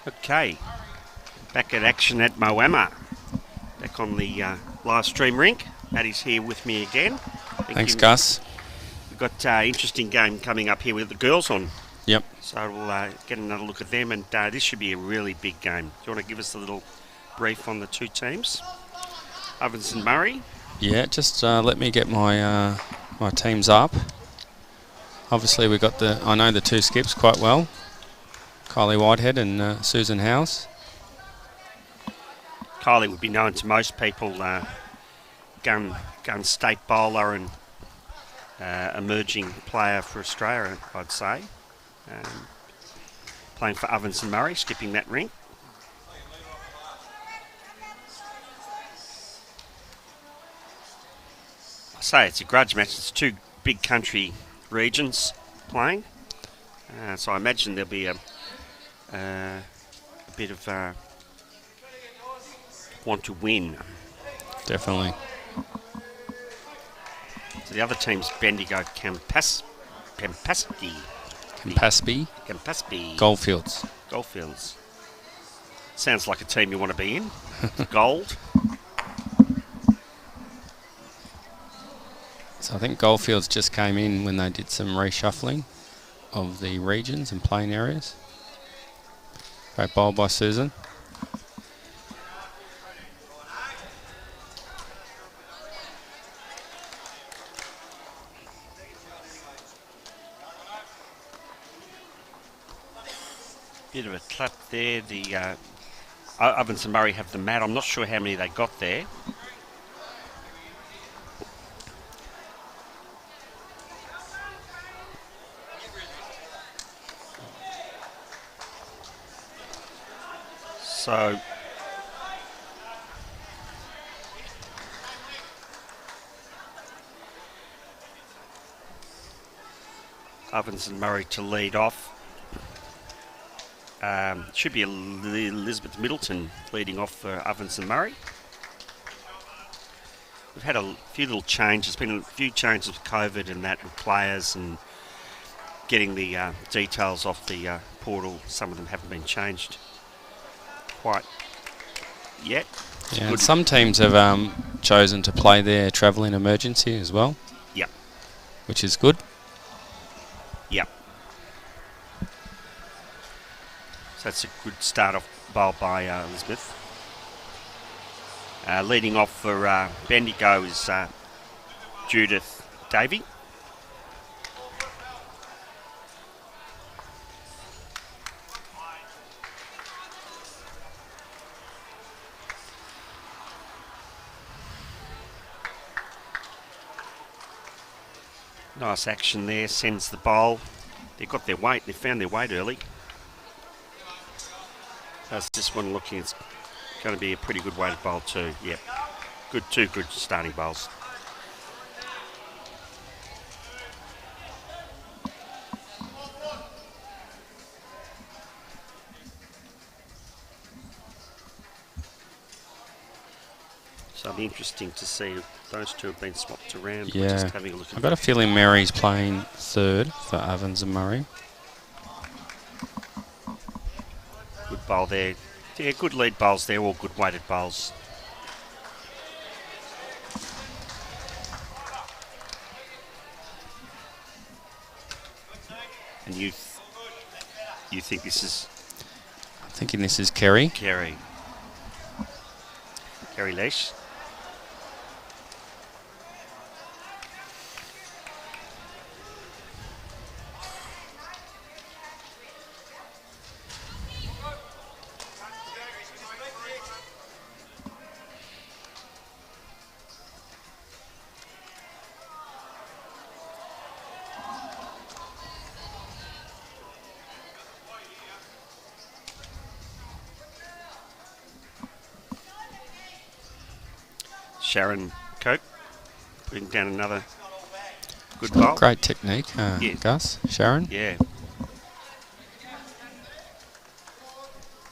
Okay, back at action at Moama. Back on the live stream rink. Paddy's here with me again. Thanks, Gus. We've got an interesting game coming up here with the girls on. Yep. So we'll get another look at them, and this should be a really big game. Do you want to give us a little brief on the two teams? Ovens and Murray? Yeah, just let me get my my teams up. Obviously, we got I know the two skips quite well. Kylie Whitehead and Susan House. Kylie would be known to most people, gun state bowler and emerging player for Australia, I'd say. Playing for Ovens and Murray, skipping that rink. I say it's a grudge match. It's two big country regions playing. So I imagine there'll be a bit of want to win. Definitely. So the other team's Bendigo Campaspe Goldfields. Goldfields. Sounds like a team you want to be in. Gold. So I think Goldfields just came in when they did some reshuffling of the regions and playing areas. Great bowl by Susan. Bit of a clap there. The Ovens and Murray have the mat. I'm not sure how many they got there. So Ovens and Murray to lead off. Should be Elizabeth Middleton leading off for Ovens and Murray. We've had a few little changes. There's been a few changes with COVID and that with players and getting the details off the portal. Some of them haven't been changed quite yet. Yeah, and some teams have chosen to play their travel in emergency as well. Yep. Which is good. Yep. So that's a good start off bowl by Elizabeth. Leading off for Bendigo is Judith Davey. Nice action there, sends the bowl. They've got their weight, they found their weight early. That's this one looking, it's going to be a pretty good weighted bowl too. Yep, two good starting bowls. So it'll be interesting to see if those two have been swapped around. Yeah, just having a look at I've got a feeling Mary's playing third for Ovens and Murray. Good bowl there. Yeah, good lead bowls there, all good weighted bowls. And you think this is? I'm thinking this is Kerry. Kerry Leash. Sharon Cope putting down another good bowl. Great technique, yeah. Gus. Sharon. Yeah.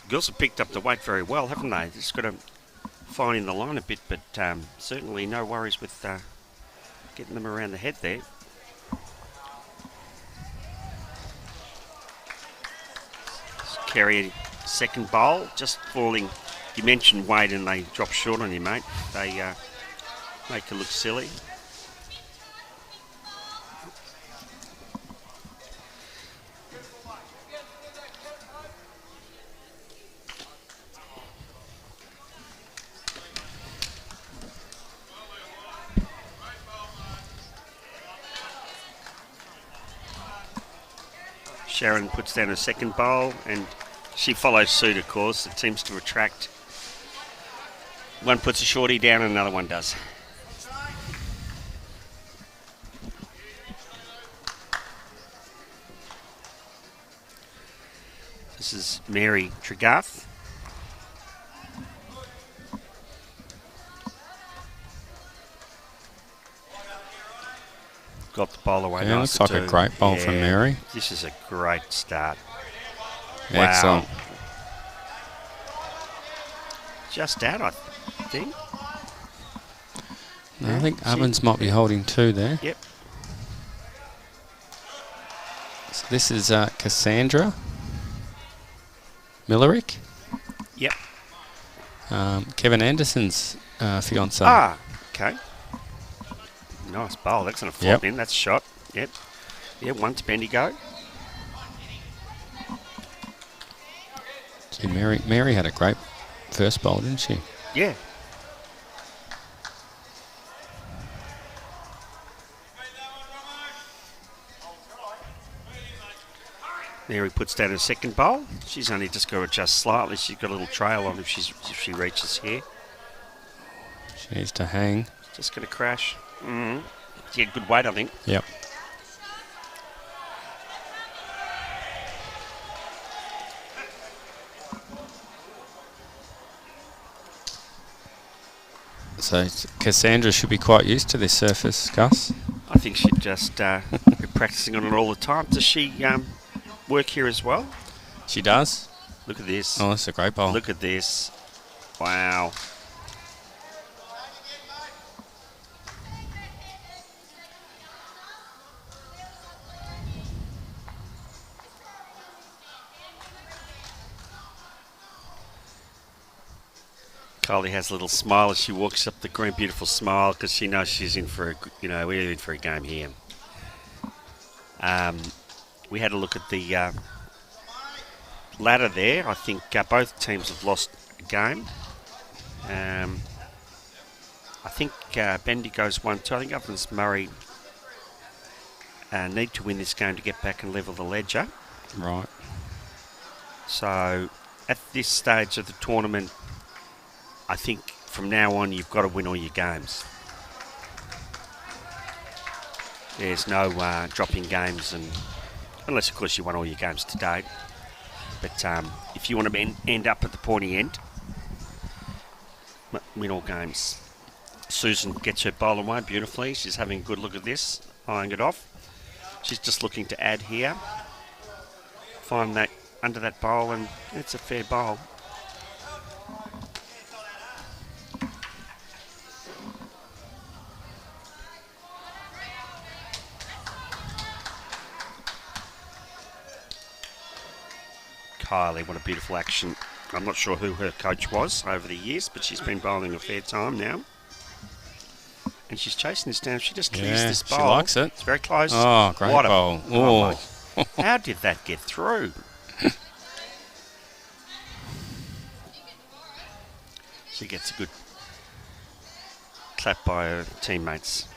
Girls have picked up the weight very well, haven't they? Just got to fine in the line a bit, but certainly no worries with getting them around the head there. Kerry second bowl, just falling. You mentioned weight and they drop short on you, mate. They make you look silly. Sharon puts down her second bowl and she follows suit, of course. It seems to attract. One puts a shorty down and another one does. This is Mary Tregarth. Got the bowl away. Yeah, nice looks like a great bowl from Mary. This is a great start. Excellent. Wow. Just out, I think. No, I think Ovens might be holding 2 there. Yep. So this is Cassandra Millerick. Yep. Kevin Anderson's fiance. Ah, okay. Nice bowl. That's going to flop in. That's a shot. Yep. Yep, one to Bendigo. Gee, Mary had a great first bowl, didn't she? Yeah. Mary puts down her second bowl. She's only just got to adjust slightly. She's got a little trail on if she reaches here. She needs to hang. Just going to crash. She had good weight, I think. Yep. So Cassandra should be quite used to this surface, Gus. I think she'd just be practicing on it all the time. Does she work here as well? She does. Look at this. Oh, that's a great bowl. Look at this. Wow. Kylie has a little smile as she walks up the green, beautiful smile, because she knows she's in for we're in for a game here. We had a look at the ladder there. I think both teams have lost a game. I think Bendigo's won 2. I think Ovens Murray need to win this game to get back and level the ledger. Right. So at this stage of the tournament, I think from now on you've got to win all your games. There's no dropping games, and unless of course you won all your games to date. But if you want to end up at the pointy end, win all games. Susan gets her bowl away beautifully. She's having a good look at this, eyeing it off. She's just looking to add here. Find that under that bowl, and it's a fair bowl. Kylie, what a beautiful action. I'm not sure who her coach was over the years, but she's been bowling a fair time now. And she's chasing this down. She just clears this bowl. She likes it. It's very close. Oh, great bowl. Oh. How did that get through? She gets a good clap by her teammates.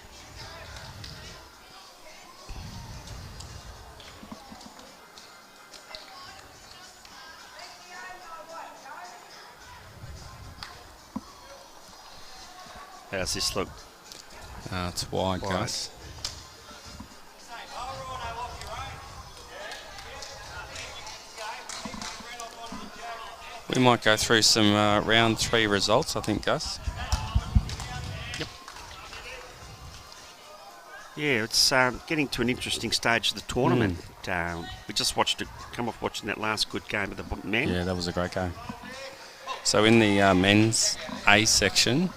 How's this look? It's wide, Gus. We might go through some round 3 results, I think, Gus. Yep. Yeah, it's getting to an interesting stage of the tournament. We just come off watching that last good game of the men. Yeah, that was a great game. So in the men's A section,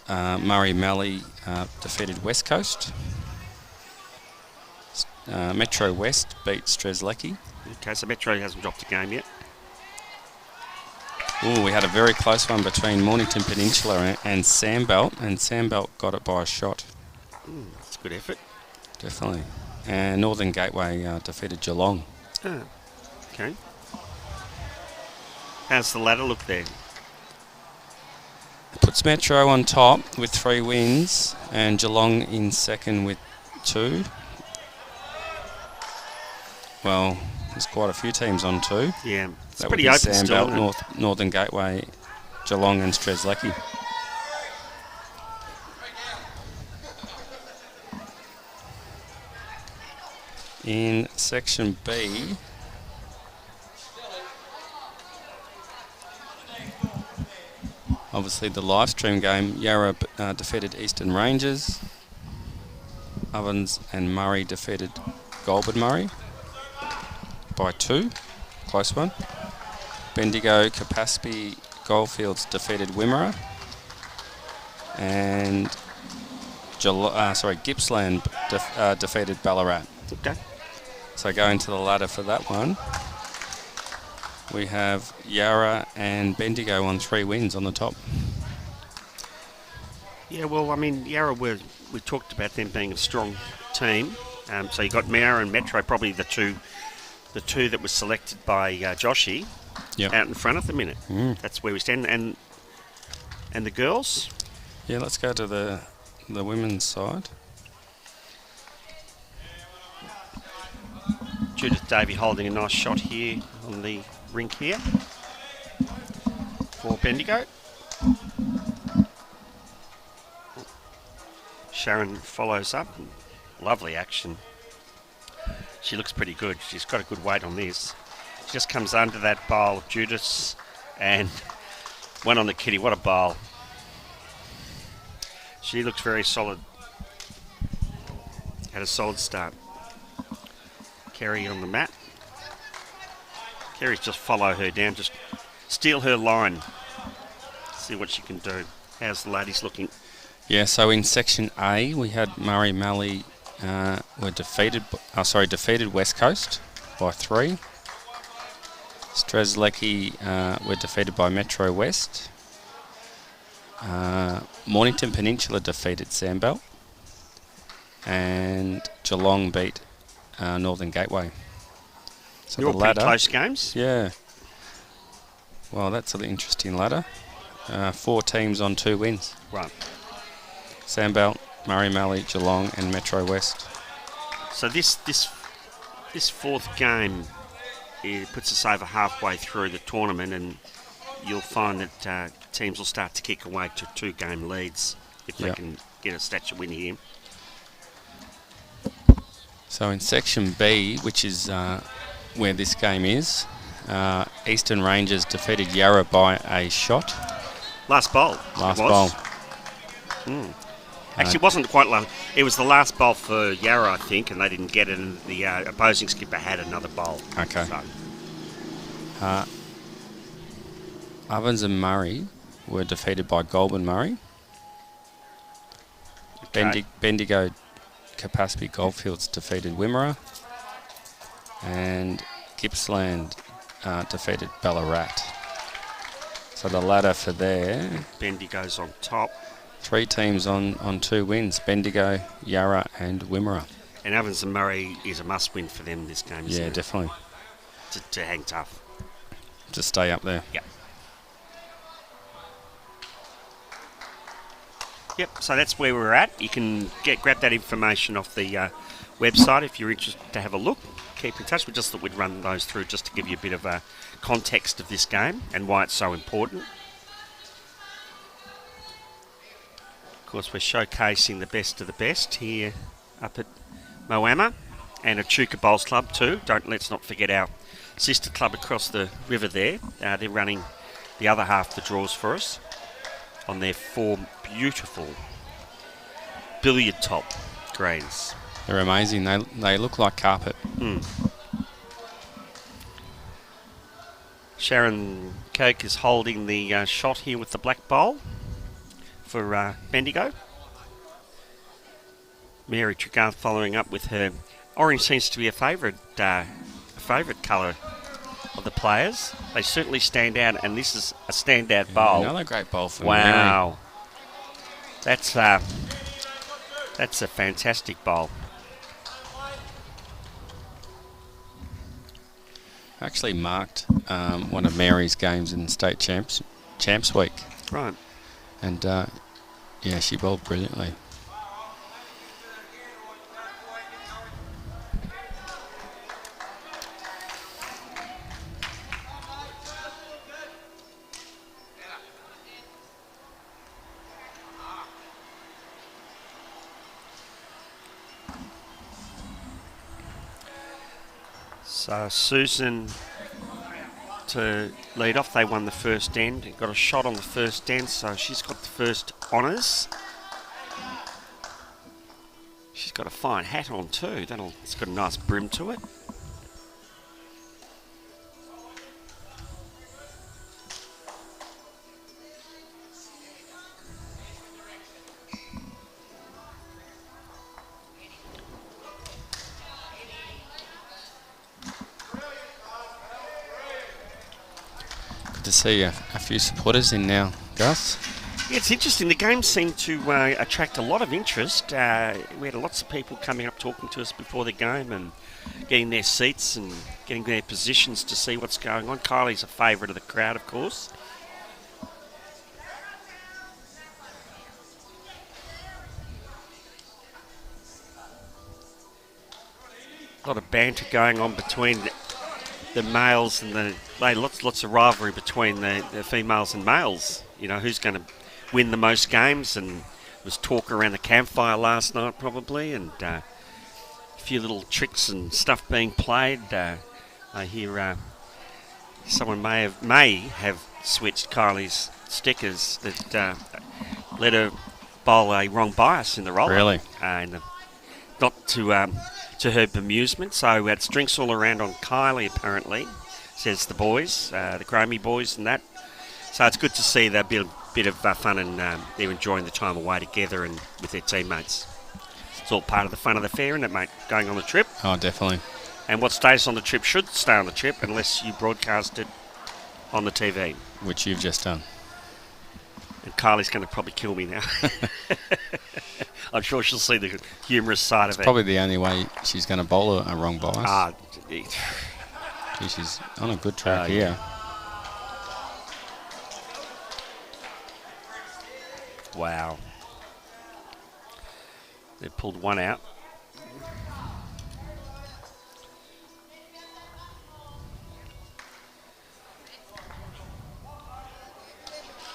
Murray Mallee defeated West Coast. Metro West beat Strzelecki. Okay, so Metro hasn't dropped a game yet. Oh, we had a very close one between Mornington Peninsula and Sandbelt, and Sandbelt got it by a shot. That's a good effort. Definitely. And Northern Gateway defeated Geelong. Oh, okay. How's the ladder look there? Puts Metro on top with 3 wins and Geelong in second with 2. Well, there's quite a few teams on 2. Yeah, it's That pretty would be open still. Sandbelt, Northern Gateway, Geelong and Strzelecki. In Section B, obviously the live stream game, Yarra defeated Eastern Rangers. Ovens and Murray defeated Goulburn Murray by 2. Close one. Bendigo Campaspe Goldfields defeated Wimmera. And Gippsland defeated Ballarat. Okay. So going to the ladder for that one, we have Yarra and Bendigo on 3 wins on the top. Yeah, well, I mean, Yarra, we talked about them being a strong team. So you got Yarra and Metro, probably the two that were selected by Joshy, out in front at the minute. That's where we stand. And the girls? Yeah, let's go to the women's side. Judith Davey holding a nice shot here on the rink here for Bendigo. Sharon follows up. Lovely action. She looks pretty good. She's got a good weight on this. She just comes under that bowl of Judith's and one on the kitty. What a bowl. She looks very solid. Had a solid start. Kerry on the mat. Kerry's just follow her down, just steal her line. See what she can do. How's the ladies looking? Yeah, so in Section A, we had Murray Mallee defeated West Coast by 3. Strzelecki were defeated by Metro West. Mornington Peninsula defeated Sandbelt. And Geelong beat Northern Gateway. So You're the all pretty ladder, close games. Yeah. Well, that's an interesting ladder. 4 teams on 2 wins. Right. Sandbelt, Murray Mallee, Geelong and Metro West. So this fourth game, it puts us over halfway through the tournament, and you'll find that teams will start to kick away to 2-game leads if they can get a statue win here. So in Section B, which is where this game is, Eastern Rangers defeated Yarra by a shot. Last bowl. Last bowl. Actually, it wasn't quite long. It was the last bowl for Yarra, I think, and they didn't get it, and the opposing skipper had another bowl. Okay. So. Ovens and Murray were defeated by Goulburn Murray. Okay. Bendigo Campaspe Goldfields defeated Wimmera. And Gippsland defeated Ballarat. So the ladder for there. Bendigo's on top. 3 teams on 2 wins. Bendigo, Yarra and Wimmera. And Ovens and Murray is a must-win for them this game, isn't Yeah, it? definitely. To hang tough. To stay up there. Yep, so that's where we're at. You can grab that information off the website if you're interested to have a look. Keep in touch. We just thought we'd run those through just to give you a bit of a context of this game and why it's so important. Of course, we're showcasing the best of the best here up at Moama and Echuca Bowls Club too. Let's not forget our sister club across the river there. They're running the other half of the draws for us on their 4 beautiful billiard top greens. They're amazing. They look like carpet. Sharon Coke is holding the shot here with the black bowl for Bendigo. Mary Tregarth following up with her orange. Seems to be a favourite favourite colour of the players. They certainly stand out, and this is a standout bowl. Another great bowl from Wow. That's a fantastic bowl. Actually marked one of Mary's games in State Champs Week. Right. And yeah, she bowled brilliantly. So Susan to lead off. They won the first end. Got a shot on the first end, so she's got the first honours. She's got a fine hat on too. It's got a nice brim to it. To see a few supporters in now, Gus. Yeah, it's interesting. The game seemed to attract a lot of interest. We had lots of people coming up talking to us before the game and getting their seats and getting their positions to see what's going on. Kylie's a favourite of the crowd, of course. A lot of banter going on between the males and lots of rivalry between the females and males. You know, who's going to win the most games, and there was talk around the campfire last night probably, and a few little tricks and stuff being played. I hear someone may have switched Kylie's stickers that let her bowl a wrong bias in the roller. Really? Not to her bemusement. So it's drinks all around on Kylie, apparently, says the boys, the Chromie boys and that. So it's good to see that bit of fun, and they're enjoying the time away together and with their teammates. It's all part of the fun of the fair, isn't it, mate? Going on the trip. Oh, definitely. And what stays on the trip should stay on the trip unless you broadcast it on the TV. Which you've just done. And Kylie's going to probably kill me now. I'm sure she'll see the humorous side of it. Probably the only way she's going to bowl a wrong bias. Gee, she's on a good track here. Wow. They pulled one out.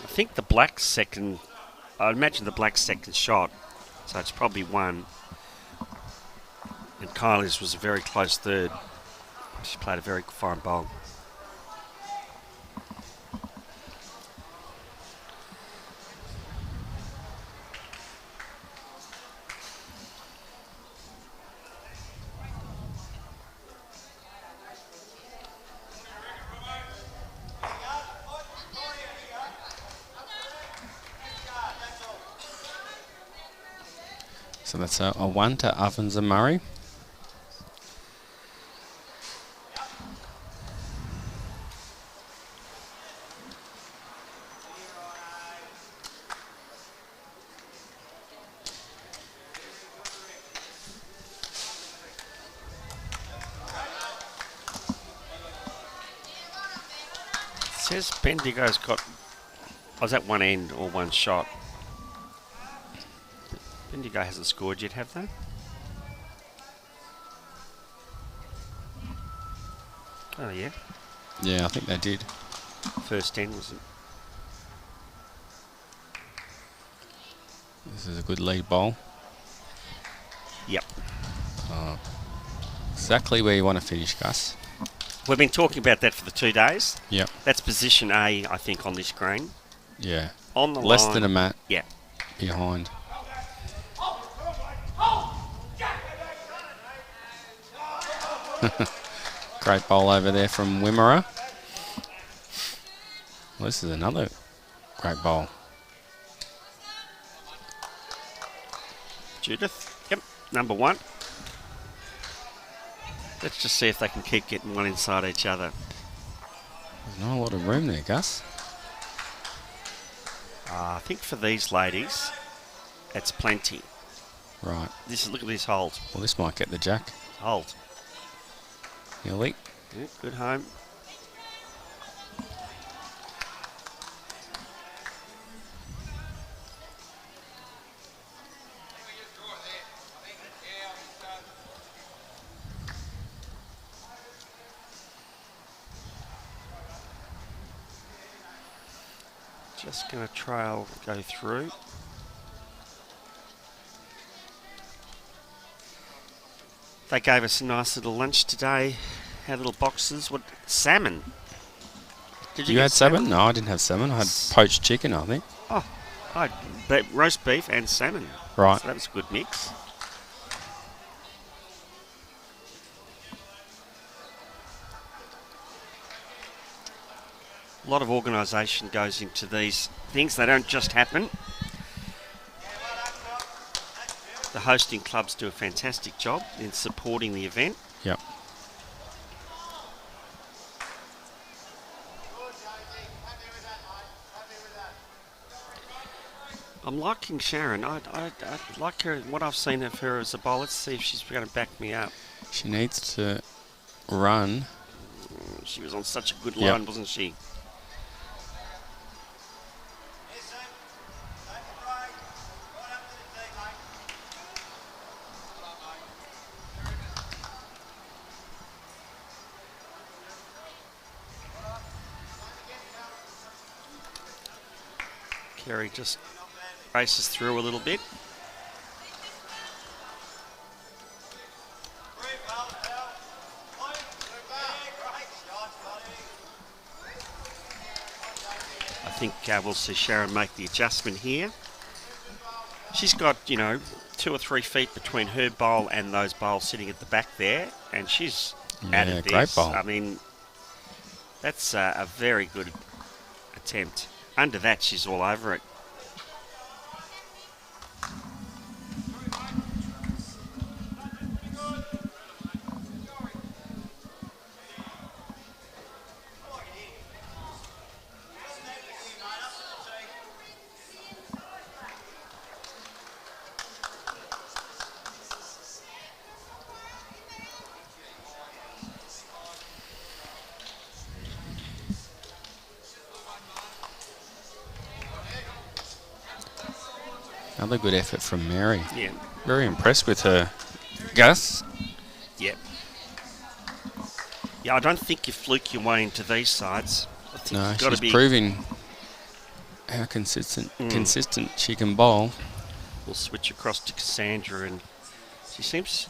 I think the black second, I imagine the black second shot, so it's probably one. And Kylie's was a very close third. She played a very fine bowl. So that's a 1 to Ovens and Murray. It says Bendigo's got, was that one end or one shot? Bendigo hasn't scored yet, have they? Oh, yeah. Yeah, I think they did. First end, was it? This is a good lead bowl. Yep. Exactly where you want to finish, Gus. We've been talking about that for the 2 days. Yep. That's position A, I think, on this green. Yeah. On the Less line. than a mat. Yeah. Behind. Great bowl over there from Wimmera. Well, this is another great bowl. Judith. Yep. Number one. Let's just see if they can keep getting one inside each other. There's not a lot of room there, Gus. I think for these ladies, it's plenty. Right. Look at this hold. Well, this might get the jack. Hold. Nearly. Yeah, good home. Just going to trail go through. They gave us a nice little lunch today. Had little boxes. What salmon? Did You get had salmon? No, I didn't have salmon. I had poached chicken, I think. Oh, I had roast beef and salmon. Right. So that was a good mix. A lot of organisation goes into these things. They don't just happen. The hosting clubs do a fantastic job in supporting the event. Yep. I'm liking Sharon. I like her. What I've seen of her as a bowler. Let's see if she's going to back me up. She needs to run. She was on such a good line, wasn't she? Kerry just races through a little bit. I think we'll see Sharon make the adjustment here. She's got, 2 or 3 feet between her bowl and those bowls sitting at the back there, and she's added this. Great bowl. I mean, that's a very good attempt. Under that, she's all over it. Another good effort from Mary. Yeah. Very impressed with her. Gus? Yeah. Yeah, I don't think you fluke your way into these sides. I think No, you've got she's to be proving how consistent she can bowl. We'll switch across to Cassandra, and she seems.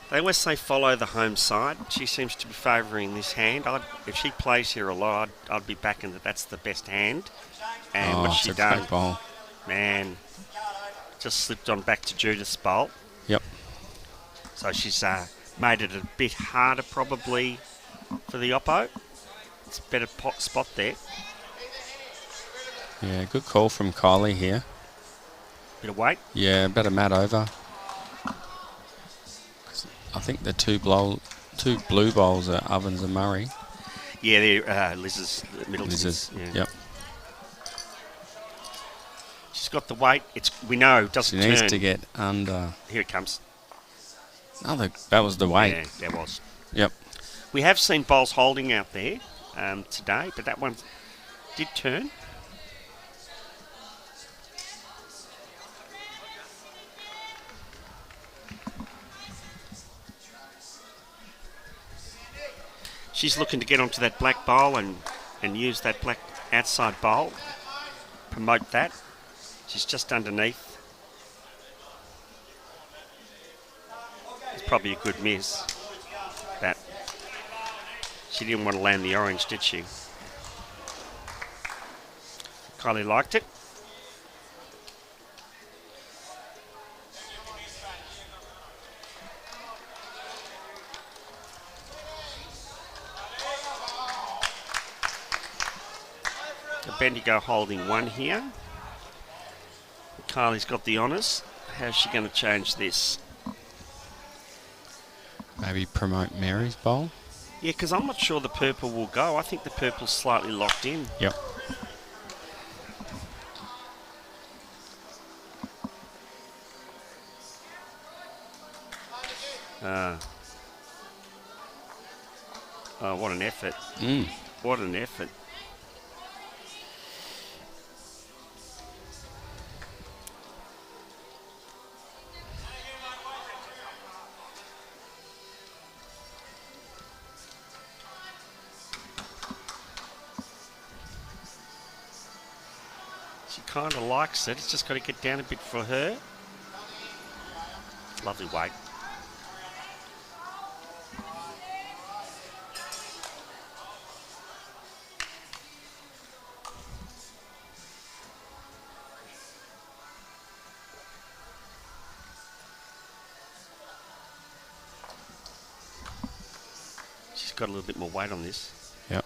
They always say follow the home side. She seems to be favouring this hand. If she plays here a lot, I'd be backing that that's the best hand. And what's she it's a done? great bowl. Man, just slipped on back to Judith's bowl. Yep. So she's made it a bit harder probably for the oppo. It's a better spot there. Yeah, good call from Kylie here. Bit of weight. Yeah, better mat over. I think the two blue bowls are Ovens and Murray. Yeah, they're Liz's, Middleton's. Liz's, yeah. yep. She's got the weight. We know, doesn't She needs turn. to get under. Here it comes. Oh, that was the weight. Yeah, there was. Yep. We have seen bowls holding out there today, but that one did turn. She's looking to get onto that black bowl and use that black outside bowl. Promote that. She's just underneath. It's probably a good miss. That. She didn't want to land the orange, did she? Kylie liked it. Bendigo holding one here. Kylie's got the honours. How's she going to change this? Maybe promote Mary's bowl. Yeah, because I'm not sure the purple will go. I think the purple's slightly locked in. Yep. Oh, what an effort. Mm. What an effort. She kind of likes it. It's just got to get down a bit for her. Lovely weight. She's got a little bit more weight on this. Yep.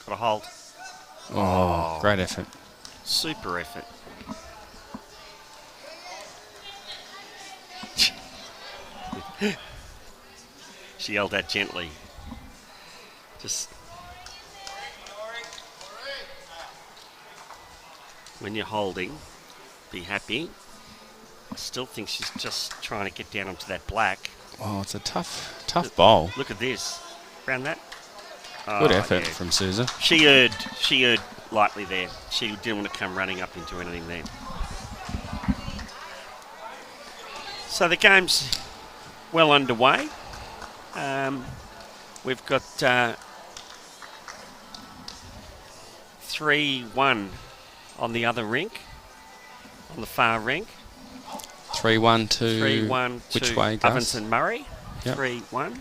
Got a hold. Oh, great effort. Super effort. She yelled out gently. Just when you're holding, be happy. I still think she's just trying to get down onto that black. Oh, it's a tough bowl. Look at this. Round that. Good effort yeah. from Sousa. She erred lightly there. She didn't want to come running up into anything there. So the game's well underway. We've got 3-1 on the other rink, on the far rink. 3-1 to 3-1 which to way, Gus? Ovens and Murray. Yep. 3-1.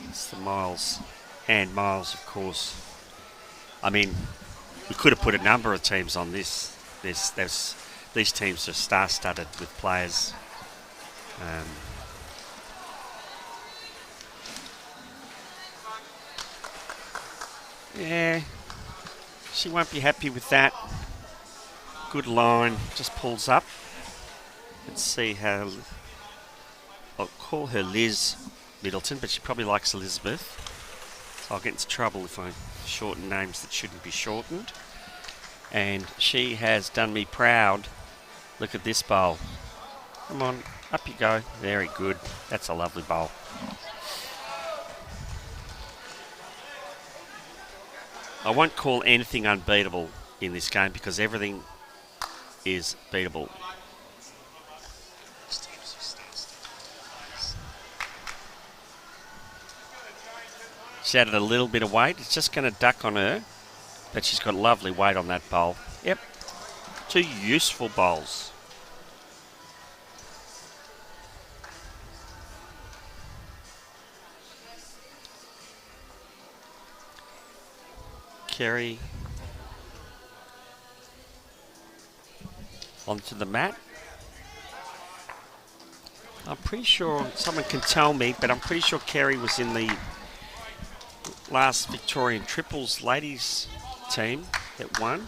It's the Miles and Miles, of course. I mean, we could have put a number of teams on this. These teams are star-studded with players. Yeah, she won't be happy with that. Good line, just pulls up. Let's see how... I'll call her Liz Middleton, but she probably likes Elizabeth. So I'll get into trouble if I shorten names that shouldn't be shortened. And she has done me proud. Look at this bowl. Come on, up you go. Very good. That's a lovely bowl. I won't call anything unbeatable in this game because everything is beatable. She added a little bit of weight. It's just going to duck on her, but she's got lovely weight on that bowl. Yep, two useful bowls. Kerry onto the mat. I'm pretty sure, someone can tell me, but I'm pretty sure Kerry was in the last Victorian Triples ladies team that won.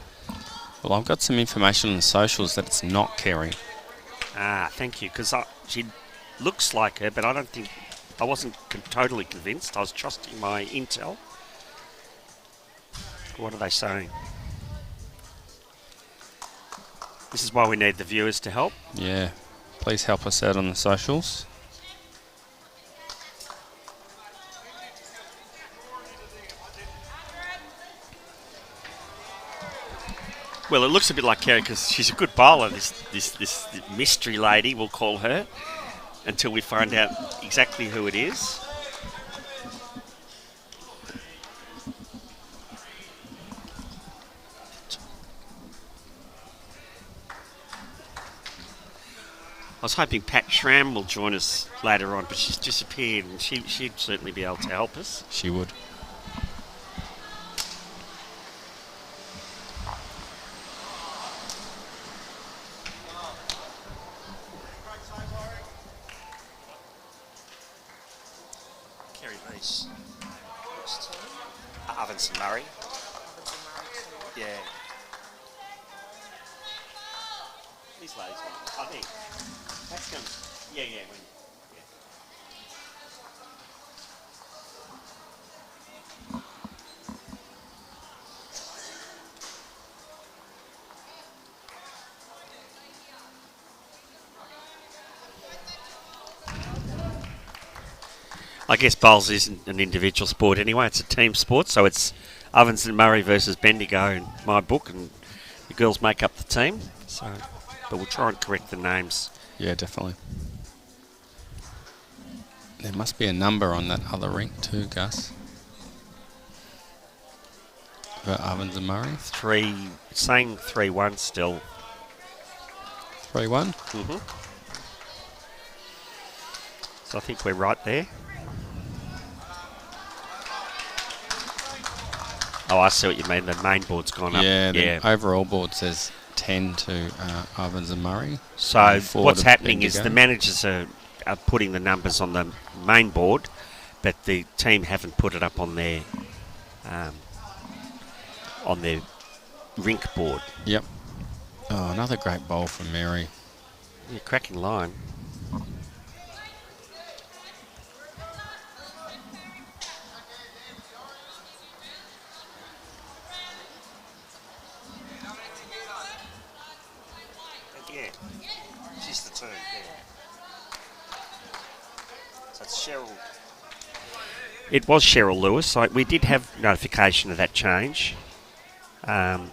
Well, I've got some information on the socials that it's not Kerry. Ah, thank you, because she looks like her, but I wasn't totally convinced. I was trusting my intel. What are they saying? This is why we need the viewers to help. Yeah, please help us out on the socials. Well, it looks a bit like Kerry because she's a good bowler, this mystery lady, we'll call her, until we find out exactly who it is. I was hoping Pat Schramm will join us later on, but she's disappeared and she'd certainly be able to help us. She would. Kerry Lees. Ovens and Murray. Yeah. This lady's one. I think that's going. Yeah. I guess bowls isn't an individual sport anyway, it's a team sport, so it's Ovens and Murray versus Bendigo in my book, and the girls make up the team, so but we'll try and correct the names. Yeah, definitely. There must be a number on that other rink too, Gus. For Ovens and Murray. Saying 3-1 still. 3-1? Mm-hmm. So I think we're right there. Oh, I see what you mean. The main board's gone up. Yeah, the overall board says 10 to Ovens and Murray. So what's happening is the managers are putting the numbers on the main board, but the team haven't put it up on their rink board. Yep. Oh, another great bowl from Mary. Yeah, cracking line. Yeah, she's the two, yeah. So it's Cheryl. It was Cheryl Lewis. We did have notification of that change. And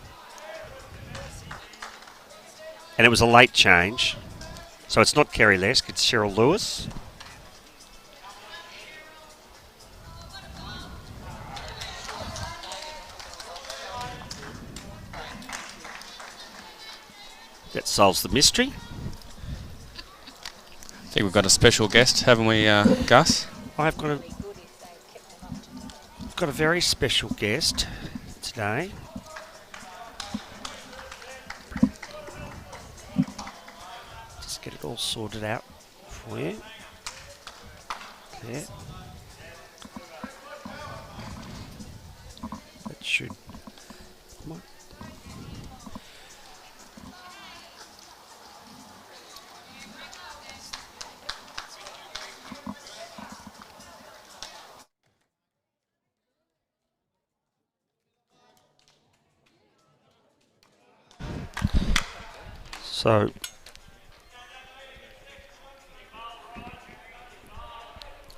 it was a late change. So it's not Kerry Lesk, it's Cheryl Lewis. That solves the mystery. I think we've got a special guest, haven't we, Gus? I've got a very special guest today. Just get it all sorted out for you. There. That should. Come on.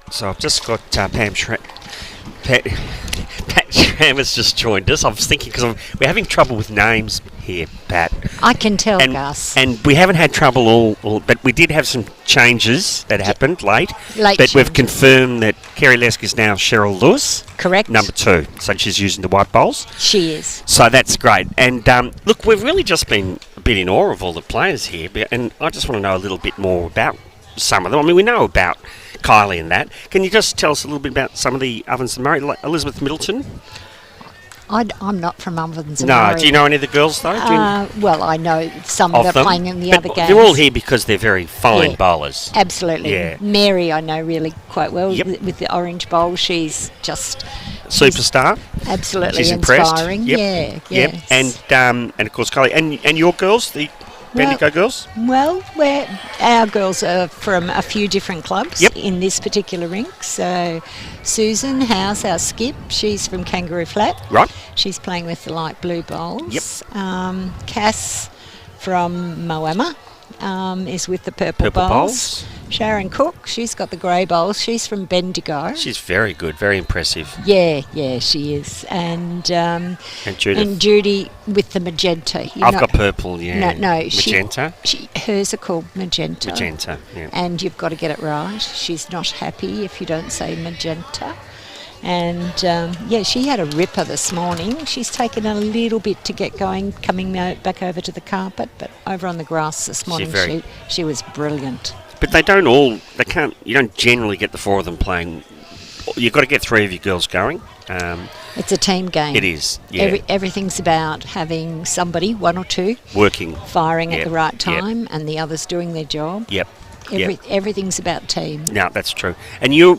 So I've just got Pat Schram has just joined us. I was thinking because we're having trouble with names here, Pat. I can tell, Gus. And we haven't had trouble all, but we did have some changes that happened late. But changes. We've confirmed that Kerry Lesk is now Cheryl Lewis. Correct. Number 2. So she's using the white bowls. She is. So that's great. And look, we've really just been a bit in awe of all the players here. And I just want to know a little bit more about some of them. I mean, we know about Kylie and that. Can you just tell us a little bit about some of the Ovens and Murray? Like Elizabeth Middleton? I'm not from Ovens and No, Murray. do you know any of the girls though? Well, I know some that are playing in the other games. They're all here because they're very fine bowlers. Absolutely. Yeah. Mary I know really quite well. Yep. With the orange bowl. She's just superstar. Absolutely She's inspiring. Impressed. Yeah. Yep. And of course Kylie. And your girls, the Bendigo girls? Well, our girls are from a few different clubs in this particular rink. So Susan House, our skip, she's from Kangaroo Flat. Right. She's playing with the light blue bowls. Yep. Cass from Moama is with the purple bowls. bowls. Sharon Cook, she's got the grey bowls. She's from Bendigo. She's very good, very impressive. Yeah, she is. And Judith. And Judy with the magenta. I've got purple, yeah. No, magenta. Hers are called magenta. Magenta, yeah. And you've got to get it right. She's not happy if you don't say magenta. And she had a ripper this morning. She's taken a little bit to get going, coming back over to the carpet, but over on the grass this morning, she was brilliant. But you don't generally get the 4 of them playing. You've got to get 3 of your girls going. It's a team game. It is, yeah. Everything's about having somebody, 1 or 2, working, firing at the right time, and the others doing their job. Yep. Everything's about team. No, that's true. And you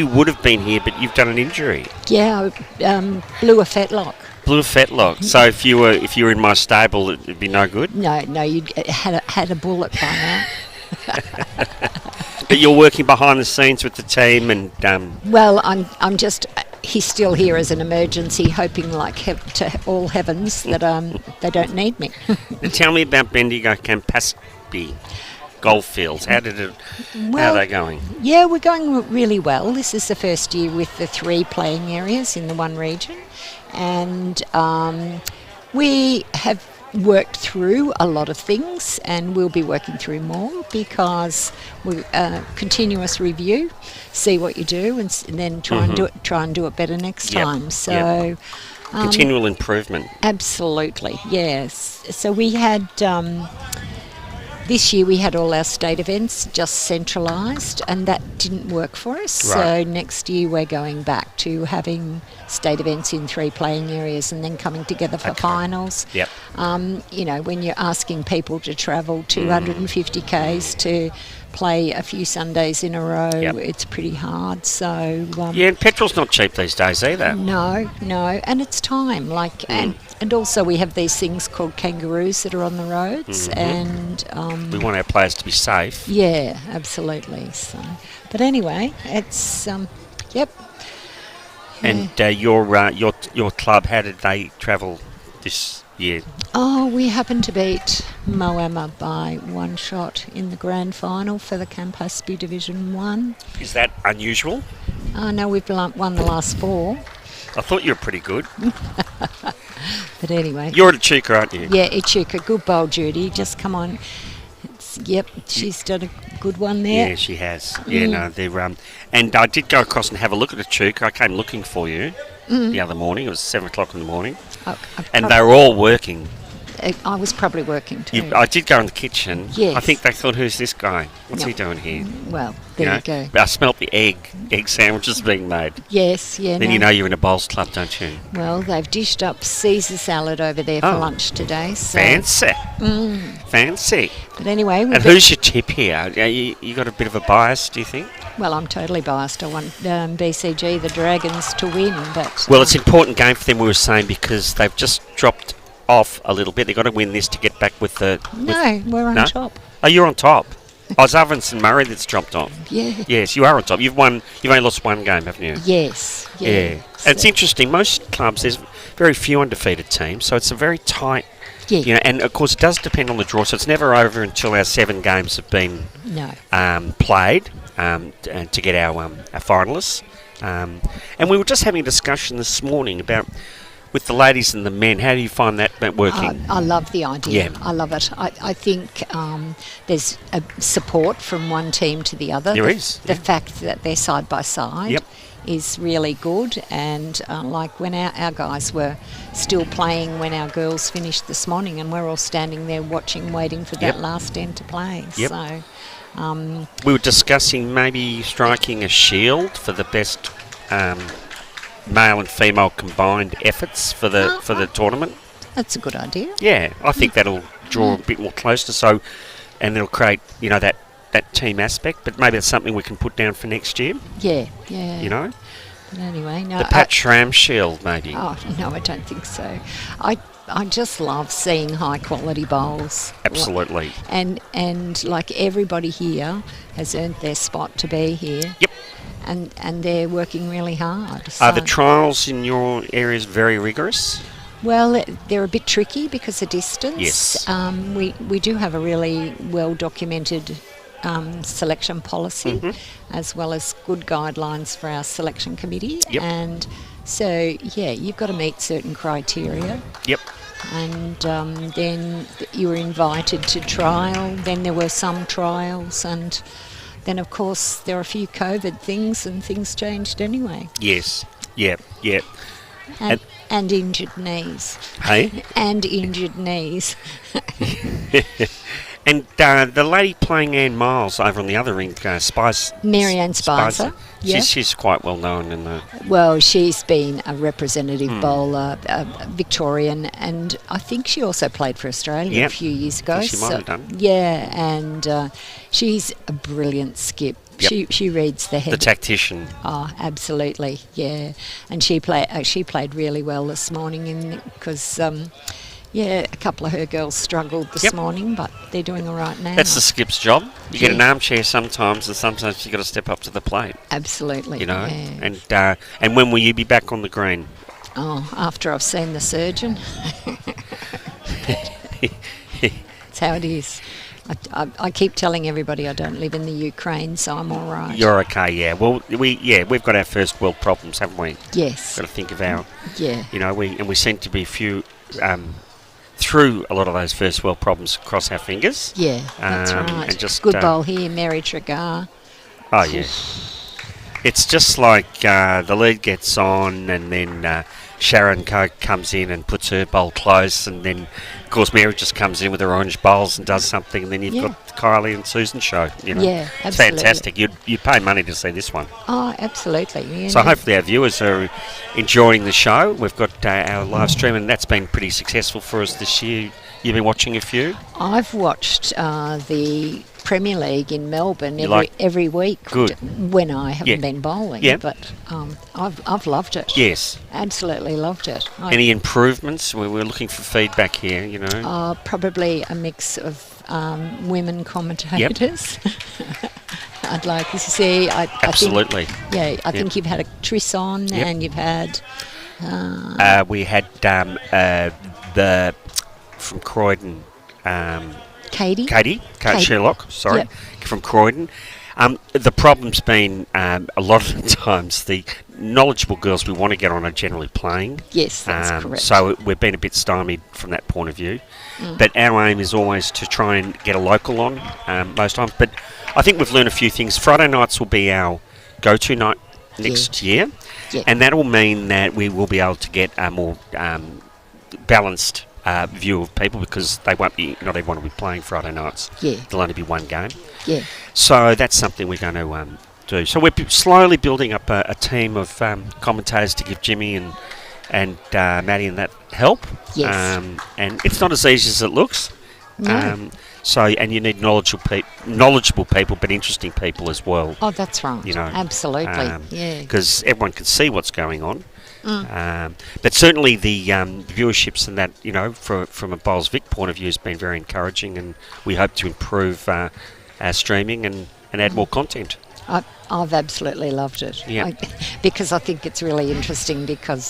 would have been here, but you've done an injury. Yeah, I blew a fetlock. Blue fetlock. So if you were in my stable, it'd be no good. No, you'd had a bullet by now. But you're working behind the scenes with the team, and Well, I'm just. He's still here as an emergency, hoping like to all heavens that they don't need me. and tell me about Bendigo Campaspe Goldfields. How are they going? Yeah, we're going really well. This is the first year with the 3 playing areas in the one region, and we have worked through a lot of things, and we'll be working through more because we continuous review, see what you do, and then try and do it better next time. So continual improvement. Absolutely, yes. So we had this year we had all our state events just centralised, and that didn't work for us. Right. So next year we're going back to having state events in 3 playing areas and then coming together for finals. Yep. When you're asking people to travel 250 k's to play a few Sundays in a row, it's pretty hard. So and petrol's not cheap these days either. No, and it's time. And also we have these things called kangaroos that are on the roads, and we want our players to be safe. Yeah, absolutely. So, but anyway, it's yep. And your club, how did they travel this year? Oh, we happened to beat Moama by 1 shot in the grand final for the Campaspe Division 1. Is that unusual? No, we've won the last 4. I thought you were pretty good. But anyway. You're at Echuca, aren't you? Yeah, Echuca. Good bowl, Judy. Just come on. She's done a good one there. Yeah, she has. Yeah, no, they're and I did go across and have a look at Echuca. I came looking for you the other morning. It was 7 o'clock in the morning, and they were all working. I was probably working too. I did go in the kitchen. Yes. I think they thought, who's this guy? What's he doing here? Well, there you go. But I smelt the egg sandwiches being made. Yes, yeah. Then you know you're in a bowls club, don't you? Well, they've dished up Caesar salad over there for lunch today. So. Fancy. Fancy. But anyway. And who's your tip here? You got a bit of a bias, do you think? Well, I'm totally biased. I want BCG, the Dragons, to win. But well, it's an important game for them, we were saying, because they've just dropped off a little bit. They've got to win this to get back with the... we're on top. Oh, you're on top. It's Ovens and Murray that's dropped off. Yeah. Yes, you are on top. You've only lost 1 game, haven't you? Yes. Yeah. So it's interesting. Most clubs, there's very few undefeated teams, so it's a very tight... Yeah. And of course it does depend on the draw, so it's never over until our 7 games have been played to get our finalists. And we were just having a discussion this morning about... with the ladies and the men, how do you find that working? I love the idea. Yeah. I love it. I think there's a support from one team to the other. There is. The fact that they're side by side is really good. And like when our guys were still playing when our girls finished this morning, and we're all standing there watching, waiting for that last end to play. Yep. So we were discussing maybe striking a shield for the best... male and female combined efforts for the tournament. That's a good idea. Yeah, I think that'll draw a bit more closer. So, and it'll create that team aspect. But maybe it's something we can put down for next year. Yeah. But anyway, no. The Pat Schramm Shield, maybe. Oh no, I don't think so. I just love seeing high quality bowls. Absolutely. And like everybody here has earned their spot to be here. Yep. And they're working really hard. Are the trials in your areas very rigorous? Well, they're a bit tricky because of distance. Yes. We do have a really well documented selection policy, as well as good guidelines for our selection committee. Yep. And so, you've got to meet certain criteria. Yep. And then you were invited to trial. Then there were some trials, and then of course there are a few COVID things, and things changed anyway. Yes. Yep. And injured knees. Hey. And injured knees. And the lady playing Anne Miles over on the other ring, Marianne Spicer. Yeah. She's quite well known in the... Well, she's been a representative bowler, Victorian, and I think she also played for Australia a few years ago. She might have done. Yeah, and she's a brilliant skip. Yep. She reads the head. The tactician. Oh, absolutely, yeah. And she played really well this morning because... a couple of her girls struggled this morning, but they're doing all right now. That's the skip's job. You get an armchair sometimes, and sometimes you've got to step up to the plate. Absolutely. You know, and when will you be back on the green? Oh, after I've seen the surgeon. That's how it is. I keep telling everybody I don't live in the Ukraine, so I'm all right. You're okay, yeah. Well, we've got our first world problems, haven't we? Yes. Got to think of our... Yeah. You know, we seem to be a few... through a lot of those first world problems across our fingers. Yeah, that's right. And just, good bowl here, Mary Tregar. Oh, yeah. It's just like the lead gets on and then Sharon comes in and puts her bowl close, and then, of course, Mary just comes in with her orange bowls and does something, and then you've got Kylie and Susan show. You know? Yeah, absolutely. It's fantastic. You'd pay money to see this one. Oh, absolutely. So hopefully our viewers are enjoying the show. We've got our live stream, and that's been pretty successful for us this year. You've been watching a few? I've watched the Premier League in Melbourne every week. Good. When I haven't been bowling. Yeah. But I've loved it. Yes. Absolutely loved it. Any improvements? We're looking for feedback here, you know. Probably a mix of women commentators. Yep. I'd like to see. Absolutely. I think you've had a Triss on, and you've had... we had the... from Croydon... Katie Sherlock, sorry, from Croydon. The problem's been a lot of the times the knowledgeable girls we want to get on are generally playing. Yes, that's correct. So we've been a bit stymied from that point of view. But our aim is always to try and get a local on most times. But I think we've learned a few things. Friday nights will be our go-to night next year. Yeah. And that will mean that we will be able to get a more balanced view of people, because they won't be, not everyone will be playing Friday nights. Yeah. There'll only be one game. Yeah. So that's something we're going to do. So we're slowly building up a team of commentators to give Jimmy and Maddie and that help. Yes. And it's not as easy as it looks. No. And you need knowledgeable people, but interesting people as well. Oh, that's right. You know, absolutely. Because everyone can see what's going on. But certainly the viewerships and that, you know, from a Bowls Vic point of view has been very encouraging, and we hope to improve our streaming and add more content. I've absolutely loved it. Yeah. Because I think it's really interesting, because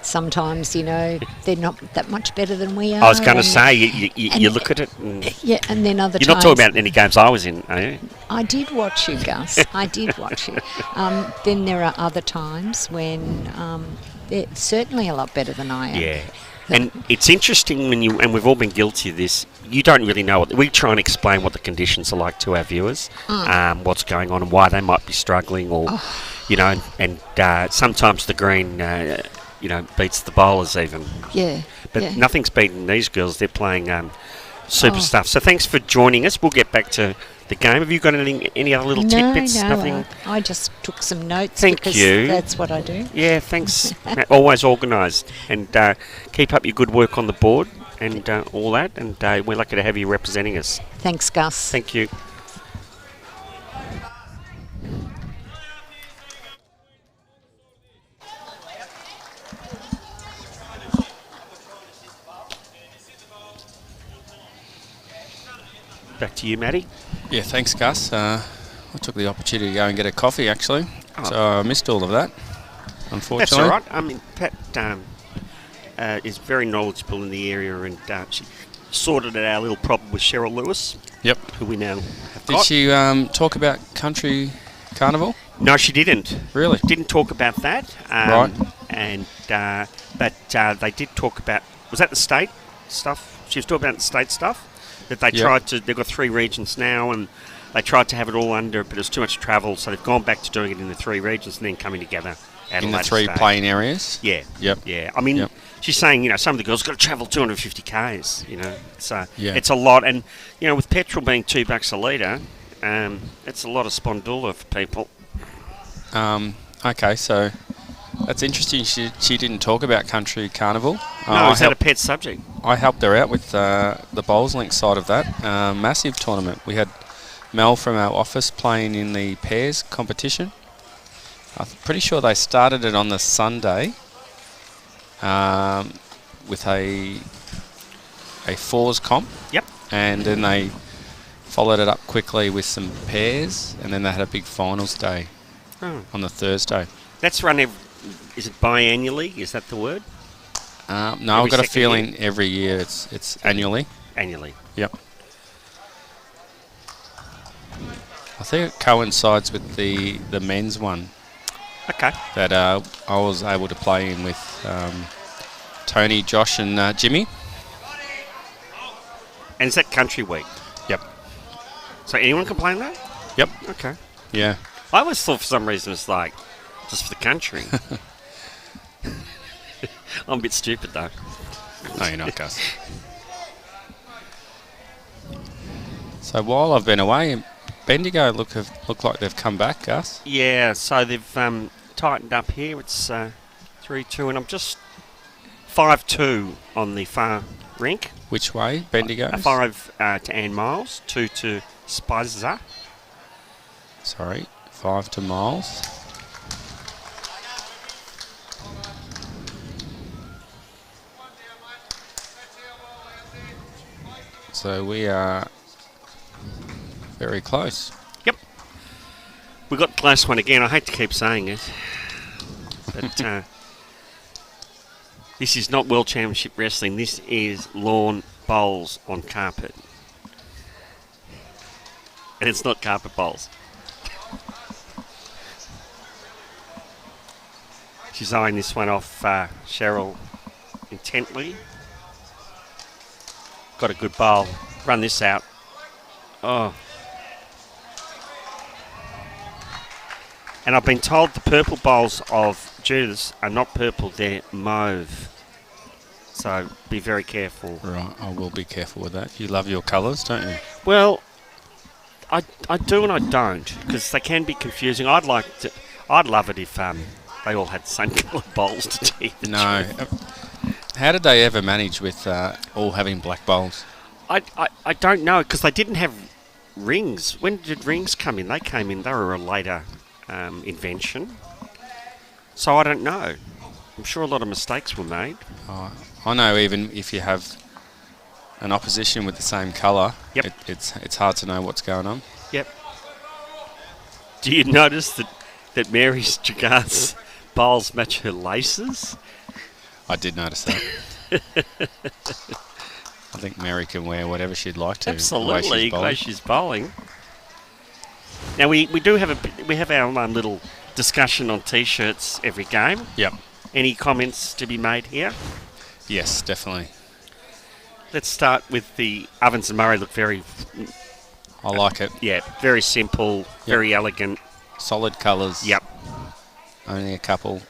sometimes, you know, they're not that much better than we are. I was going to say, you look at it. And and then other times... You're not talking about any games I was in, are you? I did watch you, Gus. I did watch you. Then there are other times when they're certainly a lot better than I am. Yeah. And it's interesting when and we've all been guilty of this, you don't really know we try and explain what the conditions are like to our viewers, what's going on and why they might be struggling, or, you know, and sometimes the green... you know, beats the bowlers even. Yeah. But nothing's beaten these girls. They're playing super stuff. So thanks for joining us. We'll get back to the game. Have you got any other little tidbits? No, nothing. I just took some notes. Thank you. That's what I do. Yeah, thanks. Always organised. And keep up your good work on the board and all that. And we're lucky to have you representing us. Thanks, Gus. Thank you. Back to you, Matty. Yeah, thanks, Gus. I took the opportunity to go and get a coffee, actually. So I missed all of that, unfortunately. That's all right. I mean, Pat is very knowledgeable in the area, and she sorted out our little problem with Cheryl Lewis. Yep. Who we now have got. Did she talk about Country Carnival? No, she didn't. Really? Didn't talk about that. Right. And but they did talk about, was that the state stuff? She was talking about the state stuff? That they tried to, they've got 3 regions now, and they tried to have it all under, but it was too much travel, so they've gone back to doing it in the 3 regions and then coming together at a In the later 3 stage. playing areas? Yeah. Yep. Yeah. I mean, Yep. she's saying, some of the girls got to travel 250 k's. So Yeah. it's a lot, and with petrol being $2 a litre, it's a lot of spondula for people. Okay, so that's interesting. She didn't talk about Country Carnival. No, is that a pet subject? I helped her out with the Bowls Link side of that. Massive tournament. We had Mel from our office playing in the pairs competition. I'm pretty sure they started it on the Sunday with a fours comp. Yep. And then they followed it up quickly with some pairs, and then they had a big finals day on the Thursday. That's run is it biannually? Is that the word? No, Every I've got a second feeling year? every year it's annually. Annually. Yep. I think it coincides with the men's one Okay. that I was able to play in with Tony, Josh and Jimmy. And is that Country Week? Yep. So anyone can play in that? Yep. Okay. Yeah. I always thought for some reason it's like just for the country. I'm a bit stupid though. No, you're not, Gus. So while I've been away, Bendigo look like they've come back, Gus. Yeah, so they've tightened up here. It's 3-2, and I'm just 5-2 on the far rink. Which way, Bendigo? 5 to Ann Miles, 2 to Spicer. Sorry, 5 to Miles. So we are very close. Yep. We got the close one again. I hate to keep saying it, but this is not World Championship Wrestling. This is lawn bowls on carpet. And it's not carpet bowls. She's eyeing this one off Cheryl intently. Got a good bowl. Run this out. Oh. And I've been told the purple bowls of Judith's are not purple, they're mauve. So be very careful. Right, I will be careful with that. You love your colours, don't you? Well, I do and I don't, because they can be confusing. I'd love it if they all had the same colour bowls to tell you the No. truth. How did they ever manage with all having black bowls? I don't know, because they didn't have rings. When did rings come in? They came in, they were a later invention. So I don't know. I'm sure a lot of mistakes were made. I know even if you have an opposition with the same colour, Yep. it's hard to know what's going on. Yep. Do you notice that Mary's Jagar's bowls match her laces? I did notice that. I think Mary can wear whatever she'd like to. Absolutely, the way she's bowling. Now we have our little discussion on t-shirts every game. Yep. Any comments to be made here? Yes, definitely. Let's start with the Ovens and Murray. Look very, I like it. yeah, very simple, very elegant. Solid colours. Yep. Only a couple.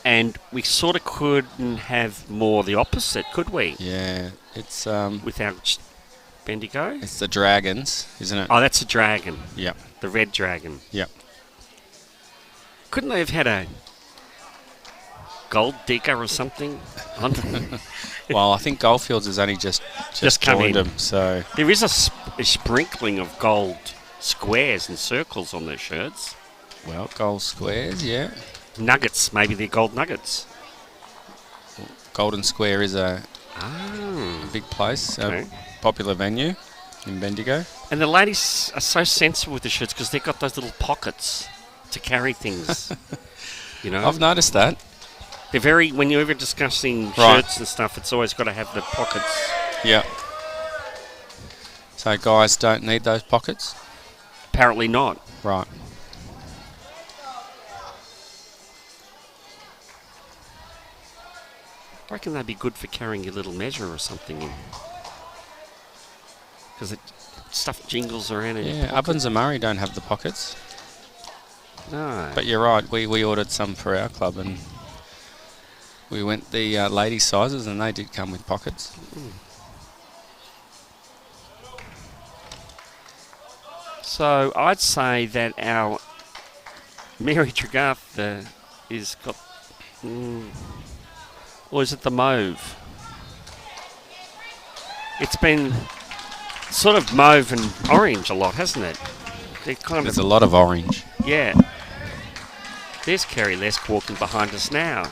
And we sort of couldn't have more the opposite, could we? Yeah, it's With our Bendigo. it's the dragons, isn't it? Oh, that's a dragon. Yep. The red dragon. Yep. Couldn't they have had a gold digger or something? Well, I think Goldfields has only just come joined in. them, so There is a sprinkling of gold squares and circles on their shirts. well, gold squares, yeah. Nuggets, maybe they're gold nuggets. Golden Square is a Ah. big place, Okay. a popular venue in Bendigo. And the ladies are so sensible with the shirts because they've got those little pockets to carry things. You know? I've noticed that. They're very, when you're ever discussing Right. shirts and stuff, it's always got to have the pockets. Yeah. So guys don't need those pockets? Apparently not. Right. I reckon they'd be good for carrying your little measure or something in. Because stuff jingles around in your Yeah, pocket. Ovens and Murray don't have the pockets. No. But you're right, we ordered some for our club and we went the lady sizes and they did come with pockets. So I'd say that our Mary Tregarth is got... or is it the mauve? It's been sort of mauve and orange a lot, hasn't it? They're kind There's a lot of orange. Yeah. There's Kerry Lesk walking behind us now.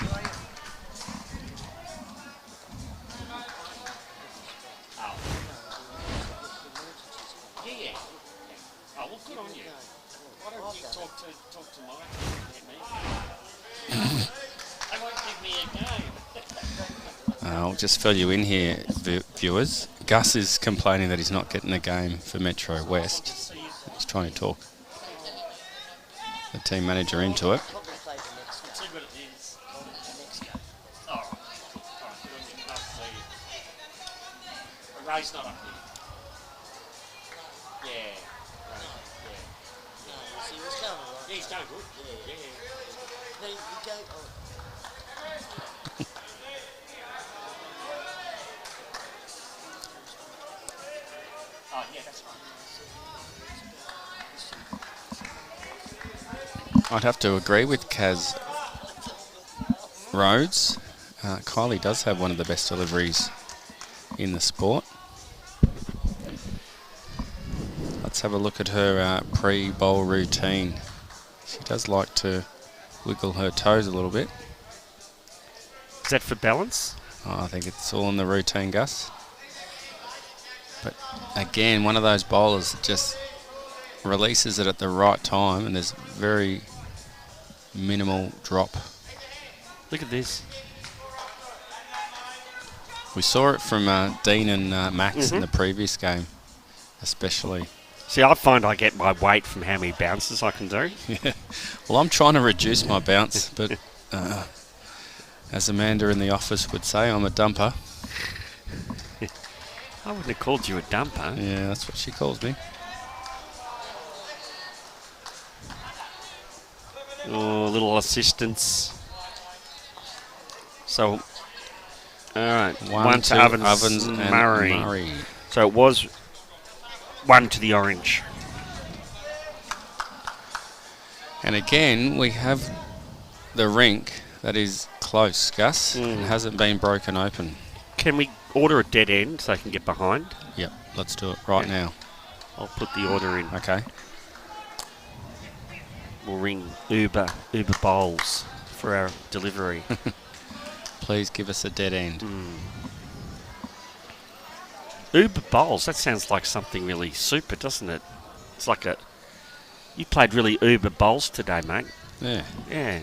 I'll just fill you in here, viewers. Gus is complaining that he's not getting a game for Metro West. He's trying to talk the team manager into it. Ray's not up here. Yeah. Yeah, he's done good. Oh, yeah, that's right. I'd have to agree with Kaz Rhodes. Kylie does have one of the best deliveries in the sport. Let's have a look at her pre-bowl routine. She does like to wiggle her toes a little bit. Is that for balance? Oh, I think it's all in the routine, Gus. But again, one of those bowlers that just releases it at the right time and there's very minimal drop. Look at this. We saw it from Dean and Max in the previous game, especially. See, I find I get my weight from how many bounces I can do. Yeah. Well, I'm trying to reduce my bounce, but as Amanda in the office would say, I'm a dumper. I wouldn't have called you a dumper. Yeah, that's what she calls me. Oh, little assistance. So, all right. One to Ovens and Murray. So it was one to the orange. And again, we have the rink that is close, Gus. It hasn't been broken open. Can we order a dead end so I can get behind? Yep, let's do it right now. I'll put the order in. Okay. We'll ring Uber Bowls for our delivery. Please give us a dead end. Uber Bowls, that sounds like something really super, doesn't it? It's like a... You played really Uber Bowls today, mate. Yeah. Yeah.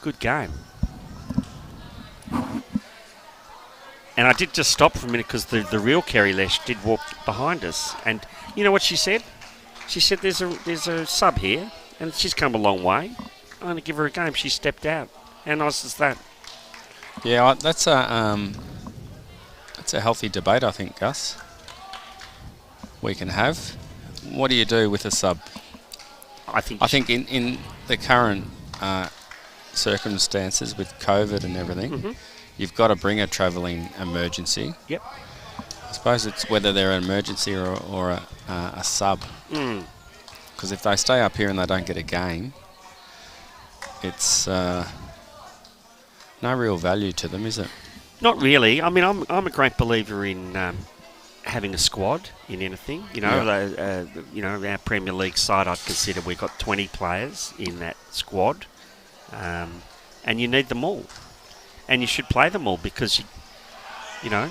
Good game. And I did just stop for a minute because the real Kerry Lesh did walk behind us. And you know what she said? She said there's a sub here and she's come a long way. I'm going to give her a game. She stepped out. How nice is that? Yeah, that's a healthy debate, I think, Gus. We can have. What do you do with a sub? I think in the current circumstances with COVID and everything, you've got to bring a travelling emergency. Yep. I suppose it's whether they're an emergency or a sub. Because if they stay up here and they don't get a game, it's no real value to them, is it? Not really. I mean, I'm a great believer in having a squad in anything. You know, our Premier League side, I'd consider we've got 20 players in that squad, and you need them all, and you should play them all because you know.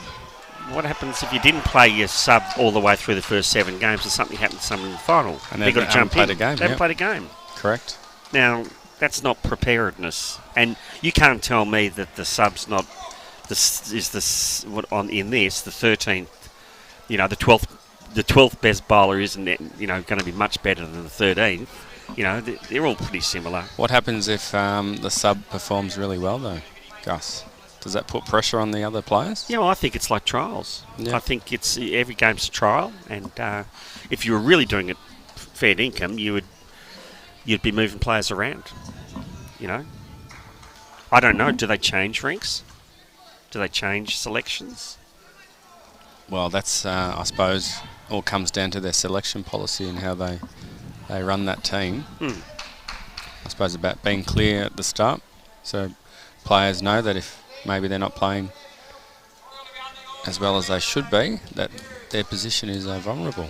What happens if you didn't play your sub all the way through the first 7 games and something happened to someone in the final? And they've got to jump in. They haven't played a game. Correct. Now, that's not preparedness. And you can't tell me that the sub's not... the 13th, you know, the 12th best bowler isn't, you know, going to be much better than the 13th. You know, they're all pretty similar. What happens if the sub performs really well, though, Gus? Does that put pressure on the other players? Yeah, well, I think it's like trials. Yeah. I think every game's a trial, and if you were really doing it fair income, you would you'd be moving players around. You know, I don't know. Do they change rinks? Do they change selections? Well, that's, I suppose, all comes down to their selection policy and how they run that team. I suppose about being clear at the start, so players know that if maybe they're not playing as well as they should be, that their position is vulnerable.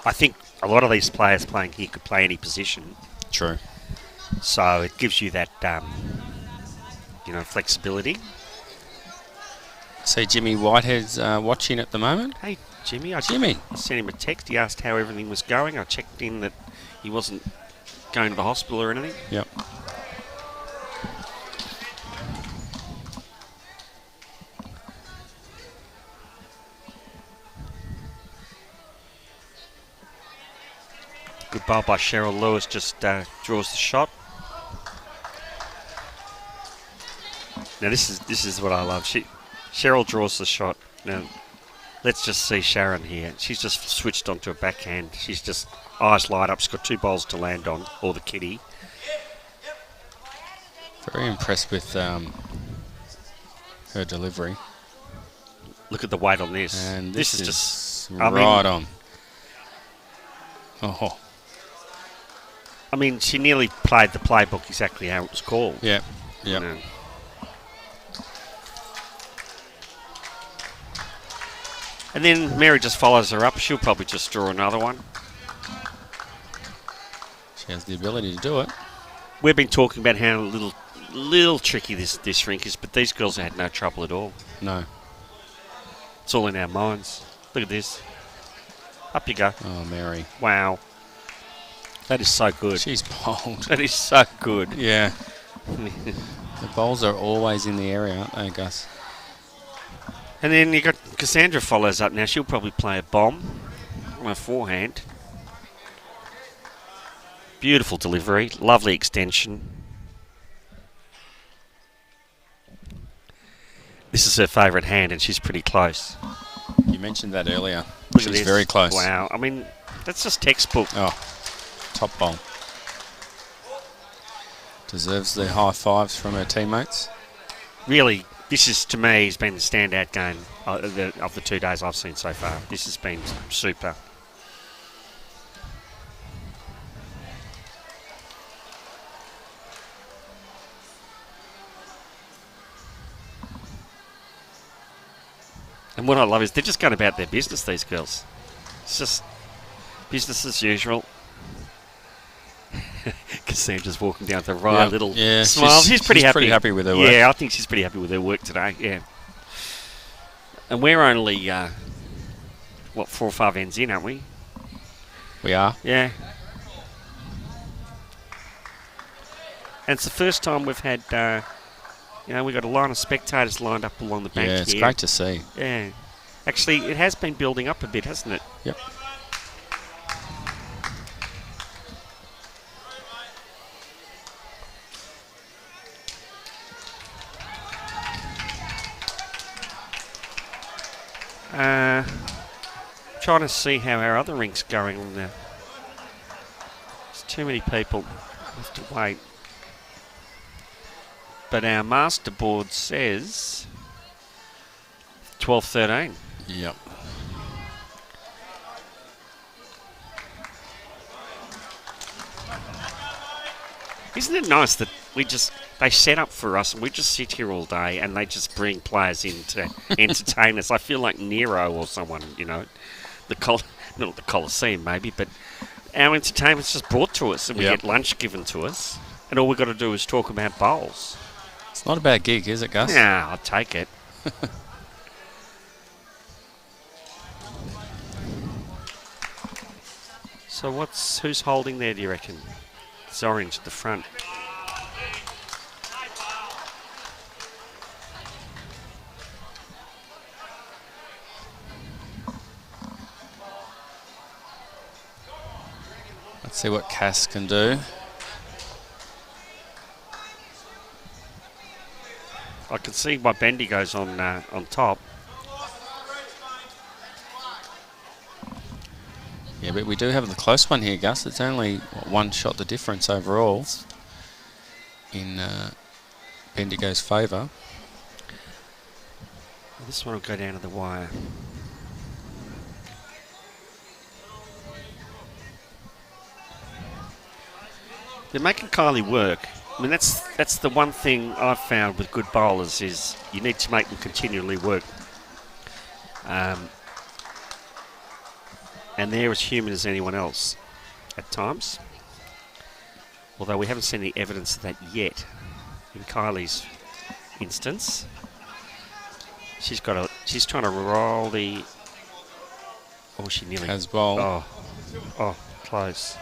I think a lot of these players playing here could play any position. True. So it gives you that, flexibility. See, Jimmy Whitehead's watching at the moment. Hey, Jimmy. I Jimmy. sent him a text. He asked how everything was going. I checked in that he wasn't going to the hospital or anything. Yep. Good ball by Cheryl Lewis, just draws the shot. Now this is what I love. Cheryl draws the shot. Now let's just see Sharon here. She's just switched onto a backhand. She's just eyes light up. She's got 2 balls to land on, or the kitty. Very impressed with her delivery. Look at the weight on this. And this is just right on. Oh. I mean, she nearly played the playbook exactly how it was called. Yeah. Yeah. You know. And then Mary just follows her up. She'll probably just draw another one. She has the ability to do it. We've been talking about how little tricky this rink is, but these girls had no trouble at all. No. It's all in our minds. Look at this. Up you go. Oh, Mary. Wow. That is so good. She's bold. That is so good. Yeah. The bowls are always in the area, aren't they, Gus? And then you got Cassandra follows up now. She'll probably play a bomb on her forehand. Beautiful delivery. Lovely extension. This is her favourite hand, and she's pretty close. You mentioned that earlier. Look at She's this. very close. Wow. I mean, that's just textbook. Oh, top bowl. Deserves the high fives from her teammates. Really, this is, to me, has been the standout game of the 2 days I've seen so far. This has been super. And what I love is they're just going about their business, these girls. It's just business as usual. Cassandra's walking down with a little smile. She's pretty happy. Pretty happy with her work. Yeah, I think she's pretty happy with her work today. Yeah. And we're only 4 or 5 ends in, aren't we? We are. Yeah. And it's the first time we've had, we've got a line of spectators lined up along the bank here. Yeah, it's great to see. Yeah. Actually, it has been building up a bit, hasn't it? Yep. Trying to see how our other rink's going on there. There's too many people. I have to wait. But our master board says 12-13. Yep. Isn't it nice that they set up for us and we just sit here all day and they just bring players in to entertain us? I feel like Nero or someone, not the Colosseum maybe, but our entertainment's just brought to us and we get lunch given to us and all we've got to do is talk about bowls. It's not a bad gig, is it, Gus? Yeah, I'll take it. So who's holding there, do you reckon? It's orange at the front. Let's see what Cass can do. I can see my Bendigo's on top. Yeah, Yeah, but we do have the close one here, Gus. It's only one shot the difference overall in Bendigo's favour. This one will go down to the wire. They're making Kylie work. I mean, that's the one thing I've found with good bowlers is you need to make them continually work. And they're as human as anyone else at times. Although we haven't seen any evidence of that yet. In Kylie's instance, she's trying to roll the. Oh, she nearly has bowl. Oh, close.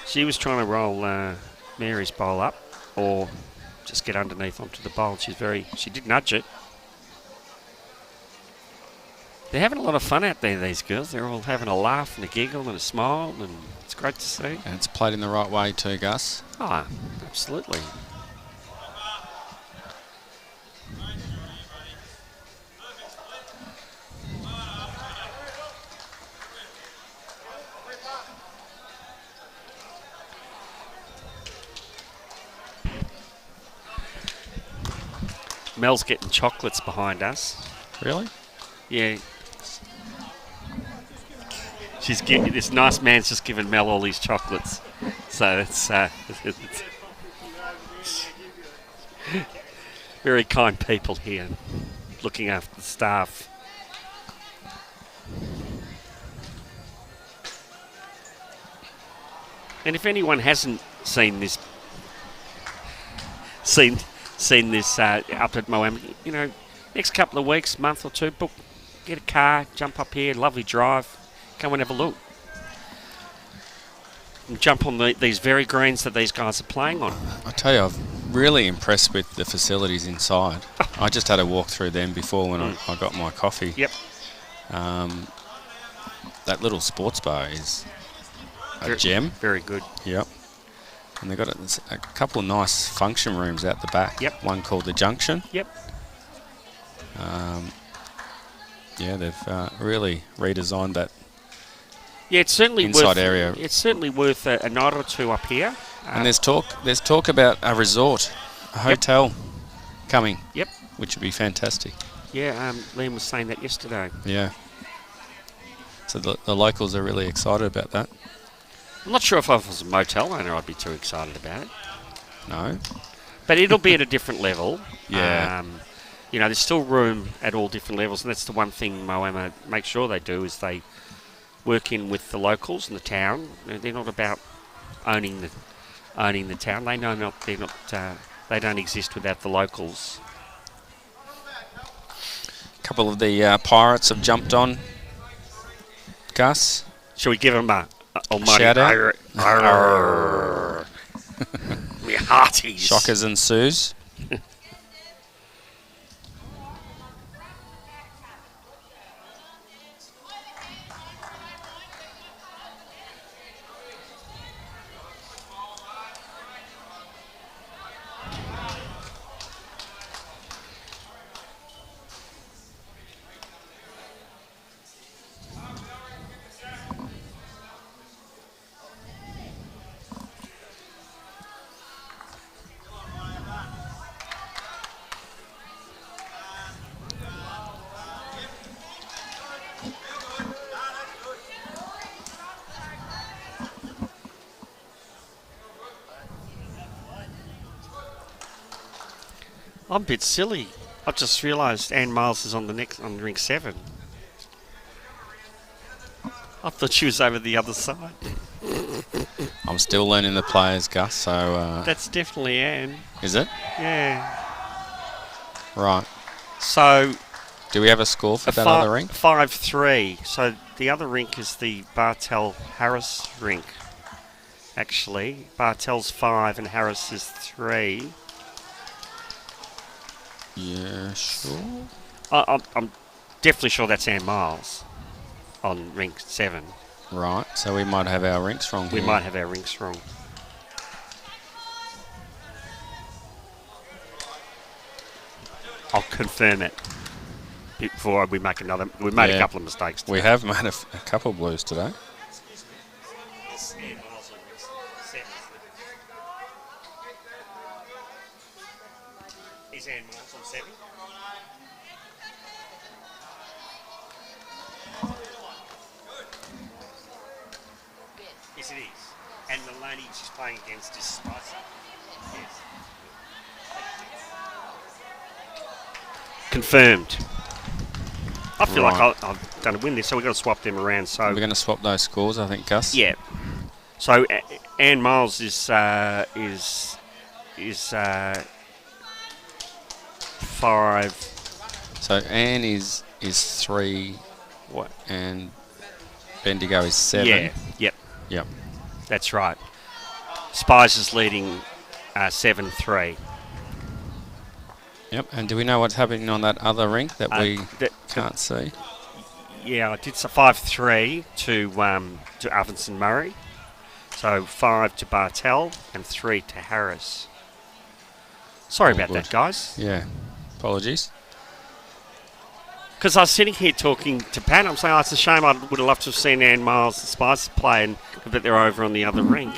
She was trying to roll Mary's bowl up, or just get underneath onto the bowl. She did nudge it. They're having a lot of fun out there, these girls. They're all having a laugh and a giggle and a smile, and it's great to see. And it's played in the right way too, Gus. Oh, absolutely. Mel's getting chocolates behind us. Really? Yeah. This nice man's just given Mel all these chocolates. So it's very kind people here looking after the staff. And if anyone hasn't seen this up at Moama, next couple of weeks, month or two, get a car, jump up here, lovely drive, come and have a look. And jump on these very greens that these guys are playing on. I tell you, I'm really impressed with the facilities inside. I just had a walk through them before when I got my coffee. Yep. That little sports bar is a gem. Very good. Yep. And they've got a couple of nice function rooms out the back. Yep. One called the Junction. Yep. Yeah, they've really redesigned that. Yeah, it's certainly inside area. It's certainly worth a night or two up here. And there's talk about a resort, a hotel coming. Yep. Which would be fantastic. Yeah, Liam was saying that yesterday. Yeah. So the locals are really excited about that. I'm not sure if I was a motel owner, I'd be too excited about it. No. But it'll be at a different level. Yeah. There's still room at all different levels, and that's the one thing Moama makes sure they do is they work in with the locals in the town. They're not about owning the town. They know they don't exist without the locals. A couple of the Pirates have jumped on. Gus? Shall we give them a almighty shout out? Me hearties. Shockers and Sues. I'm a bit silly. I've just realised Anne Miles is on ring 7. I thought she was over the other side. I'm still learning the players, Gus, so... That's definitely Anne. Is it? Yeah. Right. So... Do we have a score for that other rink? 5-3. So the other rink is the Bartel Harris rink. Actually, Bartel's 5 and Harris is 3. Yeah, sure. I'm definitely sure that's Ann Miles on rink 7. Right, so we might have our rinks wrong We here. might have our rinks wrong. I'll confirm it. before we make another. We made a couple of mistakes today. We have made a couple of blues today. Is Ann Miles on 7? Yes, it is. And the lady she's playing against is Spicer. Yes. Confirmed. I feel like I've done a win this, so we've got to swap them around. So we're going to swap those scores, I think, Gus. Yeah. So Ann Miles is 5. So Anne is 3. What? And Bendigo is 7. Yeah. Yep. Yep. That's right. Spies is leading 7-3. Yep. And do we know what's happening on that other rink that we can't see? Yeah, I did 5-3 to Avinson Murray. So 5 to Bartel and 3 to Harris. Sorry about that, guys. Yeah. Apologies. Because I was sitting here talking to Pat, I'm saying, it's a shame, I would have loved to have seen Ann Miles and Spice play, and that they're over on the other rink.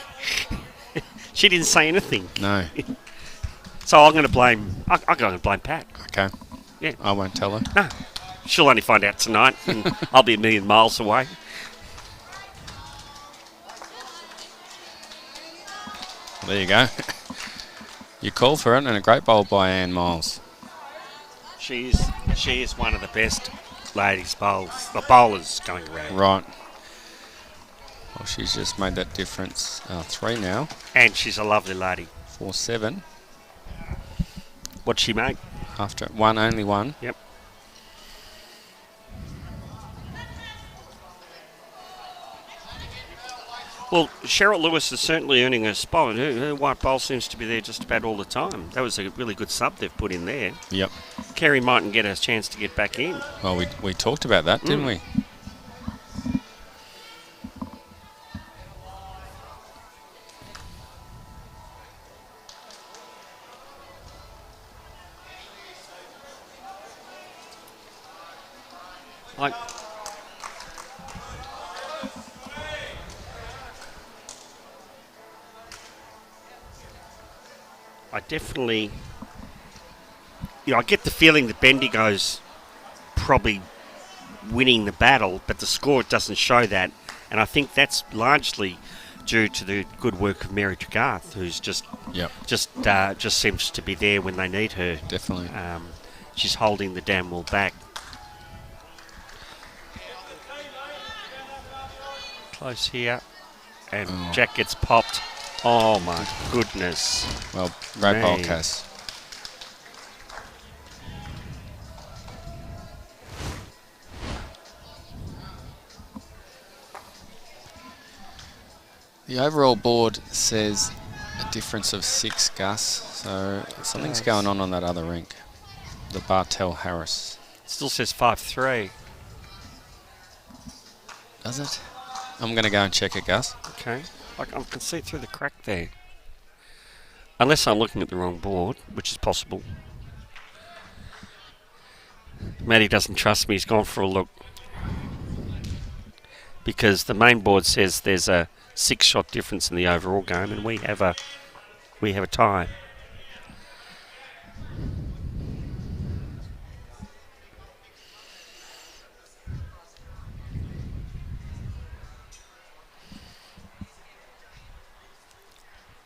She didn't say anything. No. So I'm going to blame Pat. Okay. Yeah. I won't tell her. No. She'll only find out tonight, and I'll be a million miles away. There you go. You call for it, and a great bowl by Ann Miles. She is one of the best ladies bowlers going around. Right. Well, she's just made that difference. 3 now. And she's a lovely lady. 4-7. What'd she make? After only one. Yep. Well, Cheryl Lewis is certainly earning a spot. Her white bowl seems to be there just about all the time. That was a really good sub they've put in there. Yep. Kerry mightn't get a chance to get back in. Well, we talked about that, didn't we? I definitely, I get the feeling that Bendigo's probably winning the battle, but the score doesn't show that. And I think that's largely due to the good work of Mary Tregarth, who's just seems to be there when they need her. Definitely. She's holding the damn well back. Close here, and Jack gets popped. Oh my goodness. Well, great bowl, Cass. The overall board says a difference of 6, Gus, so something's going on that other rink. The Bartel Harris. It still says 5-3. Does it? I'm going to go and check it, Gus. Okay. I can see through the crack there. Unless I'm looking at the wrong board, which is possible. Matty doesn't trust me. He's gone for a look. Because the main board says there's a 6-shot difference in the overall game, and we have a tie.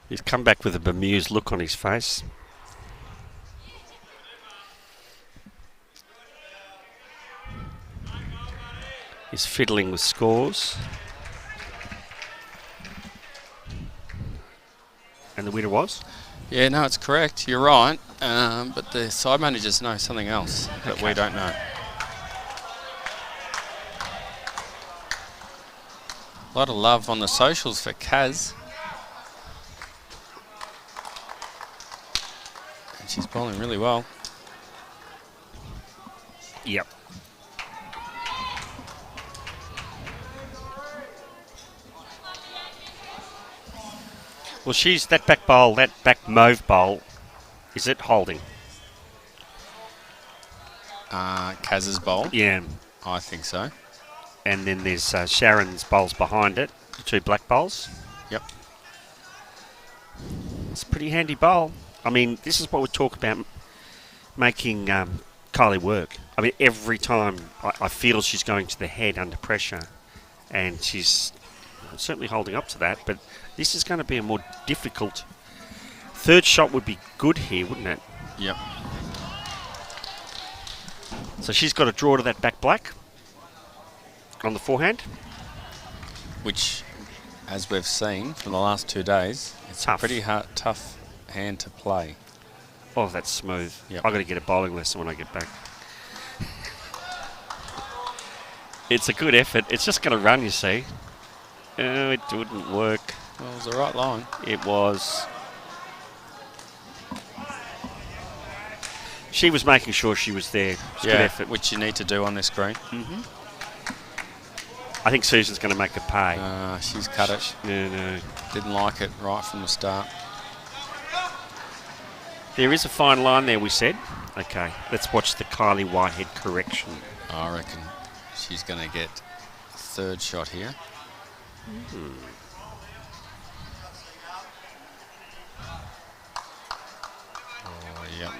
He's come back with a bemused look on his face. He's fiddling with scores. And the winner was? Yeah, no, it's correct. You're right. But the side managers know something else that we don't know. A lot of love on the socials for Kaz. And she's bowling really well. Yep. Well, she's that back bowl, that back mauve bowl. Is it holding? Kaz's bowl? Yeah. I think so. And then there's Sharon's bowls behind it, the 2 black bowls. Yep. It's a pretty handy bowl. I mean, this is what we talk about making Kylie work. I mean, every time I feel she's going to the head under pressure, and she's certainly holding up to that, but this is going to be a more difficult. Third shot would be good here, wouldn't it? Yep. So she's got to draw to that back black on the forehand. Which, as we've seen from the last 2 days, it's Tough. a pretty tough hand to play. Oh, that's smooth. Yep. I've got to get a bowling lesson when I get back. It's a good effort. It's just going to run, you see. Oh, it wouldn't work. Well, it was the right line. It was. She was making sure she was there. It's good effort. which you need to do on this green. I think Susan's going to make a pay. She's cut it. No. Didn't like it right from the start. There is a fine line there, we said. Okay, let's watch the Kylie Whitehead correction. I reckon she's going to get a third shot here. Oh, yep.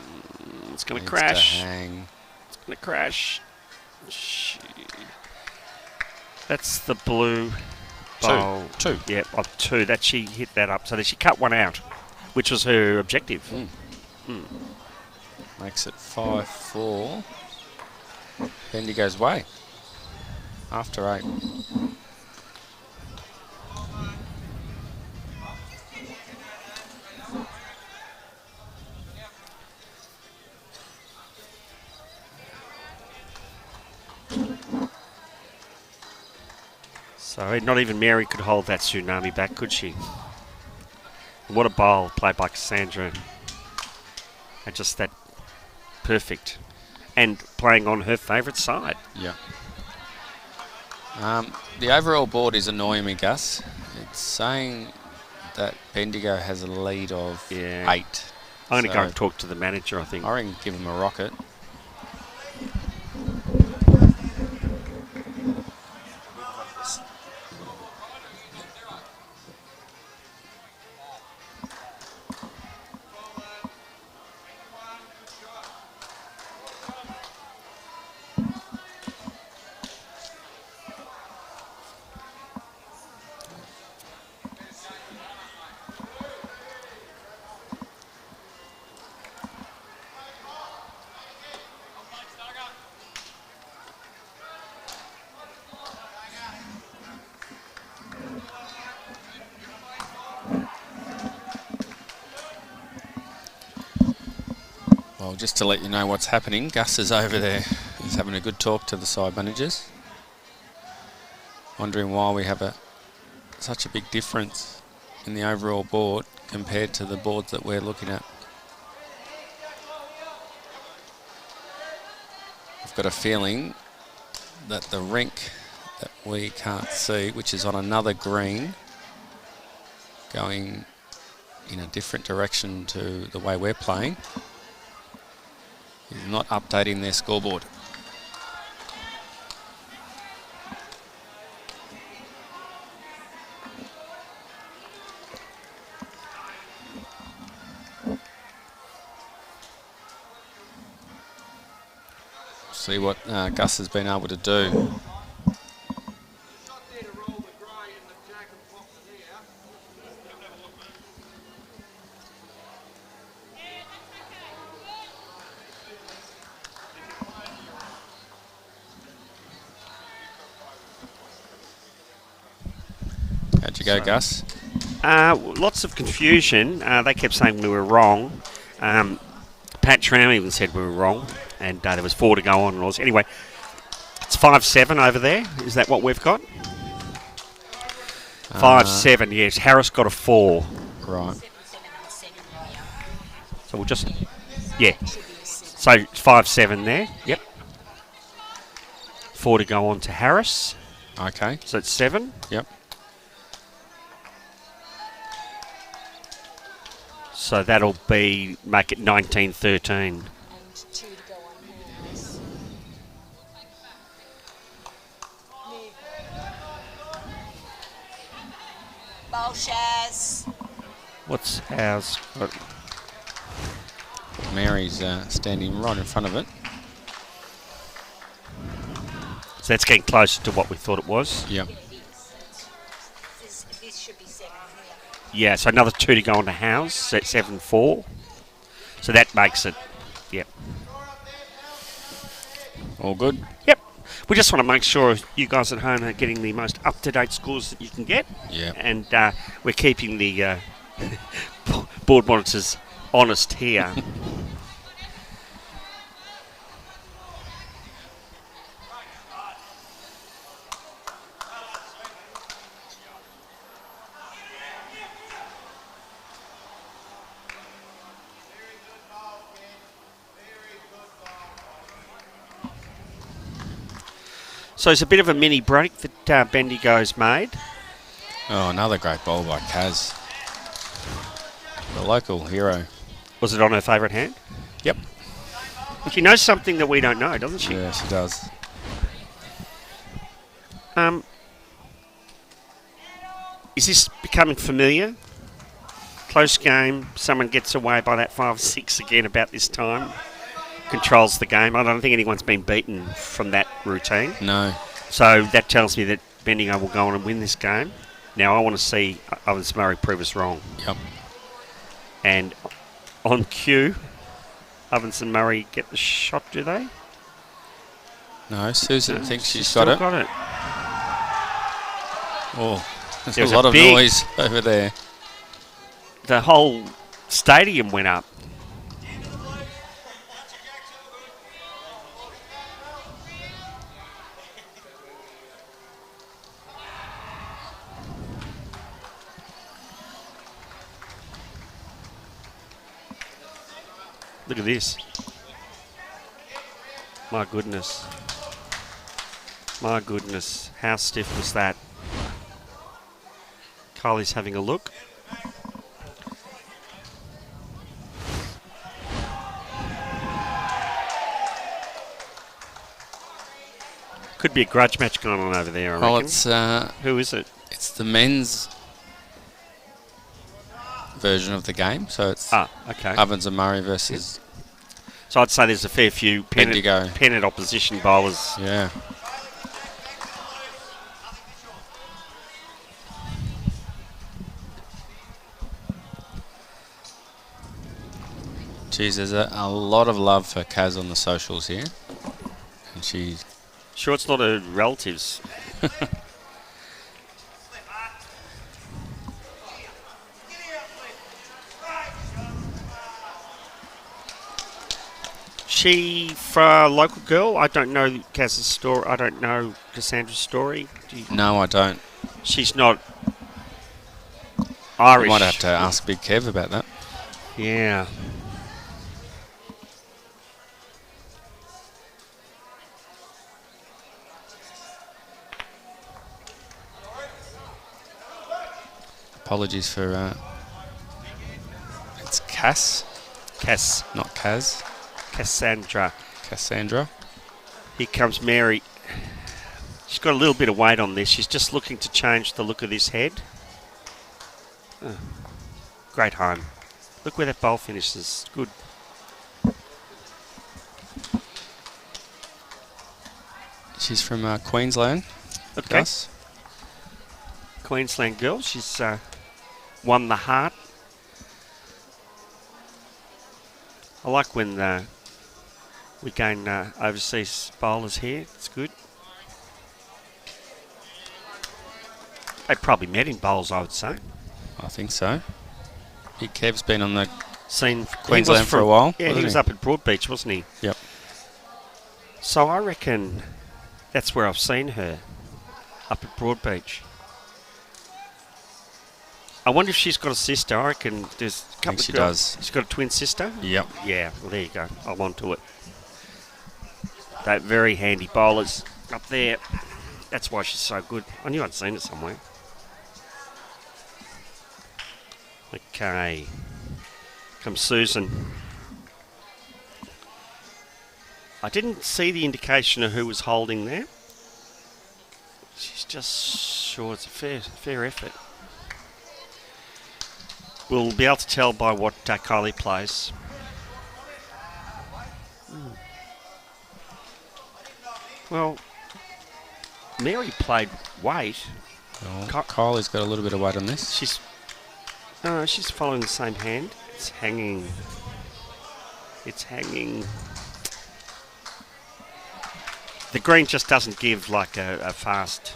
It's going to Needs crash. to hang. It's going to crash. That's the blue bowl. Two. Yeah, 2. That she hit that up. So that she cut one out, which was her objective. Makes it 5-4. Bendigo's way. After 8. So not even Mary could hold that tsunami back, could she? What a bowl played by Cassandra. And just that perfect. And playing on her favourite side. Yeah. The overall board is annoying me, Gus. It's saying that Bendigo has a lead of 8. I'm going to So go and talk to the manager, I think. I reckon give him a rocket. Well, just to let you know what's happening, Gus is over there. He's having a good talk to the side managers. Wondering why we have such a big difference in the overall board compared to the boards that we're looking at. I've got a feeling that the rink that we can't see, which is on another green, going in a different direction to the way we're playing, is not updating their scoreboard. See what Gus has been able to do. How'd you go, Gus? Lots of confusion. They kept saying we were wrong. Pat Tram even said we were wrong. And there was 4 to go on. And all this. Anyway, it's 5-7 over there. Is that what we've got? 5-7, yes. Harris got a 4. Right. So we'll just... Yeah. So 5-7 there. Yep. 4 to go on to Harris. Okay. So it's 7. Yep. So that'll make it 19-13. bowl, Shaz. What's ours? Mary's standing right in front of it. So that's getting closer to what we thought it was. Yep. This should be 7 here. Yeah, so another 2 to go on to House. So it's 7-4. So that makes it, yep. All good. Yep. We just want to make sure you guys at home are getting the most up-to-date scores that you can get. Yeah. And we're keeping the board monitors honest here. So it's a bit of a mini break that Bendigo's made. Oh, another great bowl by Kaz. The local hero. Was it on her favourite hand? Yep. She knows something that we don't know, doesn't she? Yeah, she does. Is this becoming familiar? Close game, someone gets away by that 5-6 again about this time. Controls the game. I don't think anyone's been beaten from that routine. No. So that tells me that Bendigo will go on and win this game. Now I want to see Ovens Murray prove us wrong. Yep. And on cue, Ovens and Murray get the shot, do they? No, Susan thinks she's still got it. got it. Oh, there's There was a lot a of big- noise over there. The whole stadium went up. Look at this. My goodness. My goodness. How stiff was that? Kylie's having a look. Could be a grudge match going on over there, I reckon. Oh, it's Who is it? it's the men's version of the game. So it's Okay. Ovens and Murray versus So I'd say there's a fair few Bendigo. pennant opposition bowlers. yeah. Geez, there's a lot of love for Kaz on the socials here, and she's Sure, it's not her relatives. She for a local girl. I don't know Kaz's story. I don't know Cassandra's story. no, I don't. She's not I Irish. might have to ask Big Kev about that. Yeah. Apologies for it's Cass, not Kaz. Cassandra. Cassandra. Here comes Mary. She's got a little bit of weight on this. She's just looking to change the look of this head. Oh, great home. Look where that bowl finishes. Good. She's from Queensland. Okay. Gus. Queensland girl. She's won the heart. I like when we gain overseas bowlers here. It's good. They probably met in bowls, I would say. I think so. Big Kev's been on the Seen Queensland for a while. Yeah, he wasn't was up at Broadbeach, wasn't he? Yep. So I reckon that's where I've seen her, up at Broadbeach. I wonder if she's got a sister. I reckon there's a couple think of she girls. does. She's got a twin sister? Yep. Yeah, well, there you go. I'm onto it. That very handy bowlers up there. That's why she's so good. I knew I'd seen it somewhere. Okay. Comes Susan. I didn't see the indication of who was holding there. She's just sure it's a fair effort. We'll be able to tell by what Kylie plays. Well, Mary played weight. Oh, Kylie's got a little bit of weight on this. She's following the same hand. It's hanging. The green just doesn't give like a fast,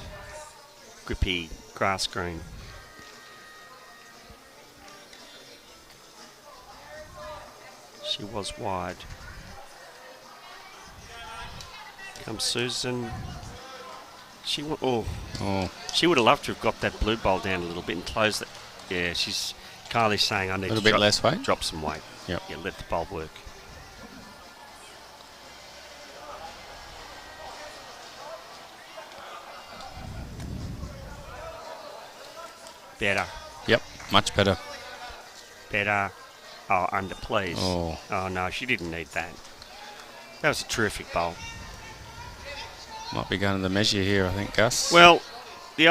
grippy grass green. She was wide. Comes Susan. She would have loved to have got that blue bowl down a little bit and closed it. Yeah, Kylie's saying I need a little bit less weight. Drop some weight. Yep. Yeah, let the bowl work. Better. Yep, much better. Better. Oh, under, please. Oh. Oh, no, she didn't need that. That was a terrific bowl. Might be going to the measure here, I think, Gus. Well, the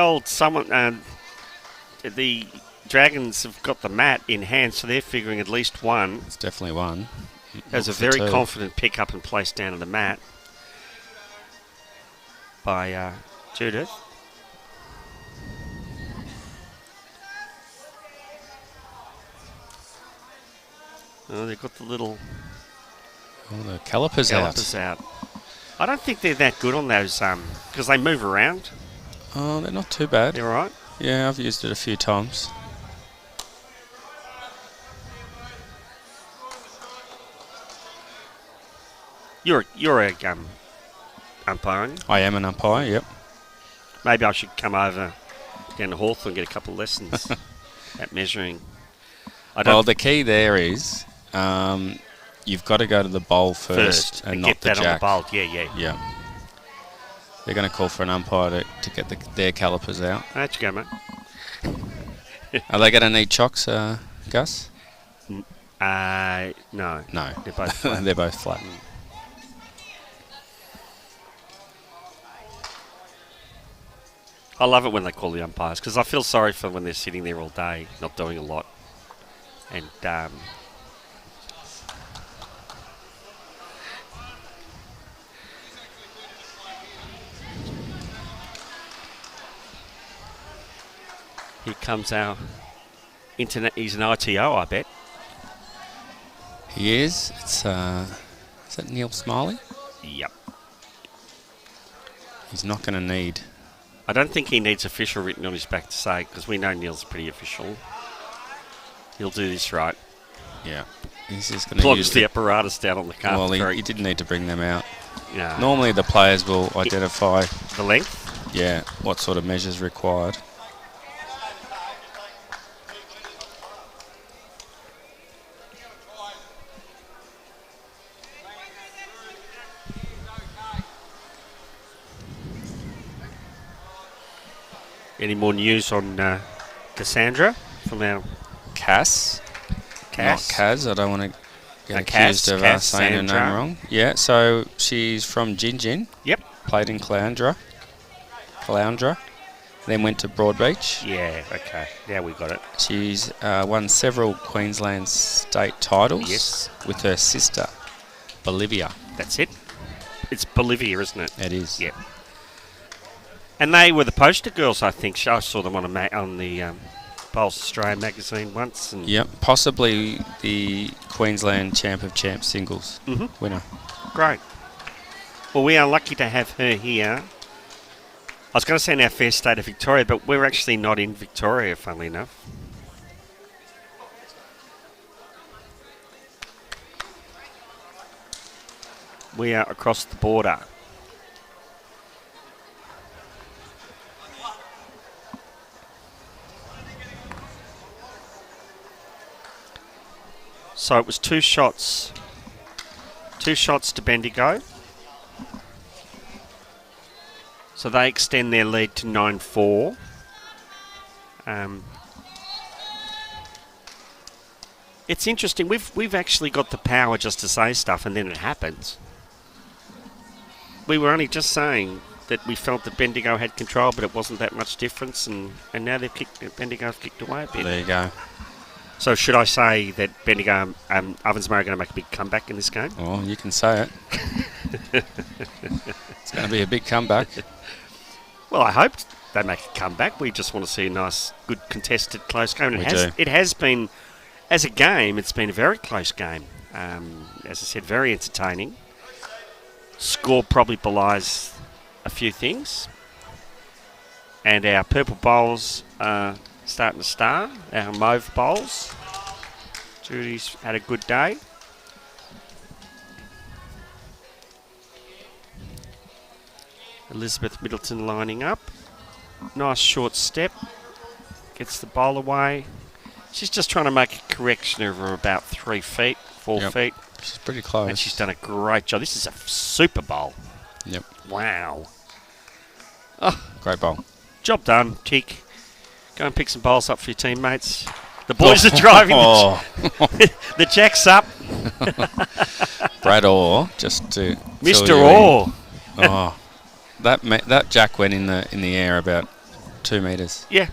Dragons have got the mat in hand, so they're figuring at least one. It's definitely one. That was a very confident pick up and place down on the mat by Judith. Oh, they've got the little... Oh, the calipers out. I don't think they're that good on those, because they move around. Oh, they're not too bad. They're all right? Yeah, I've used it a few times. You're a umpire, aren't you? I am an umpire, yep. Maybe I should come over down to Hawthorn and get a couple of lessons at measuring. Well, the key there is you've got to go to the bowl first and not get the that jack. on the bowl. Yeah. Yeah. They're going to call for an umpire to get their calipers out. There you go, mate. Are they going to need chocks, Gus? No. No. They're both flat. They're both flat. I love it when they call the umpires because I feel sorry for when they're sitting there all day not doing a lot. And here comes our internet. He's an ITO, I bet. He is. It's is that Neil Smiley? Yep. He's not going to need. I don't think he needs official written on his back to say, because we know Neil's pretty official. He'll do this right. Yeah. He's just going to Plugs use the apparatus down on the car. Well, he didn't need to bring them out. No. Normally the players will identify the length? Yeah, what sort of measures required. Any more news on Cassandra from our Cass? Not Kaz. I don't want to get accused of saying her name wrong. Yeah, so she's from Gin. Yep. Played in Caloundra. Then went to Broadbeach. Yeah, okay. Now we got it. She's won several Queensland state titles. Yes. With her sister, Bolivia. That's it. It's Bolivia, isn't it? It is. Yep. And they were the poster girls, I think. I saw them on the Bowls Australia magazine once. And yep, possibly the Queensland Champ of Champs singles winner. Great. Well, we are lucky to have her here. I was going to say in our fair state of Victoria, but we're actually not in Victoria, funnily enough. We are across the border. So it was two shots to Bendigo. So they extend their lead to 9-4. It's interesting. We've actually got the power just to say stuff, and then it happens. We were only just saying that we felt that Bendigo had control, but it wasn't that much difference, and now Bendigo's kicked away a bit. There you go. So should I say that Bendigo Ovens Murray are going to make a big comeback in this game? Oh, you can say it. It's going to be a big comeback. Well, I hope they make a comeback. We just want to see a nice, good, contested, close game. We do. It has been, as a game, it's been a very close game. As I said, very entertaining. Score probably belies a few things. And our purple bowls are starting to star. Our mauve bowls. Judy's had a good day. Elizabeth Middleton lining up. Nice short step. Gets the bowl away. She's just trying to make a correction of her about 3 feet, 4 feet. She's pretty close. And she's done a great job. This is a super bowl. Yep. Wow. Great bowl. Job done, Tick. Go and pick some bowls up for your teammates. The boys are driving. The jack's up. Brad Orr, just to Mr. Orr. Oh, that jack went in the air about 2 metres. Yeah.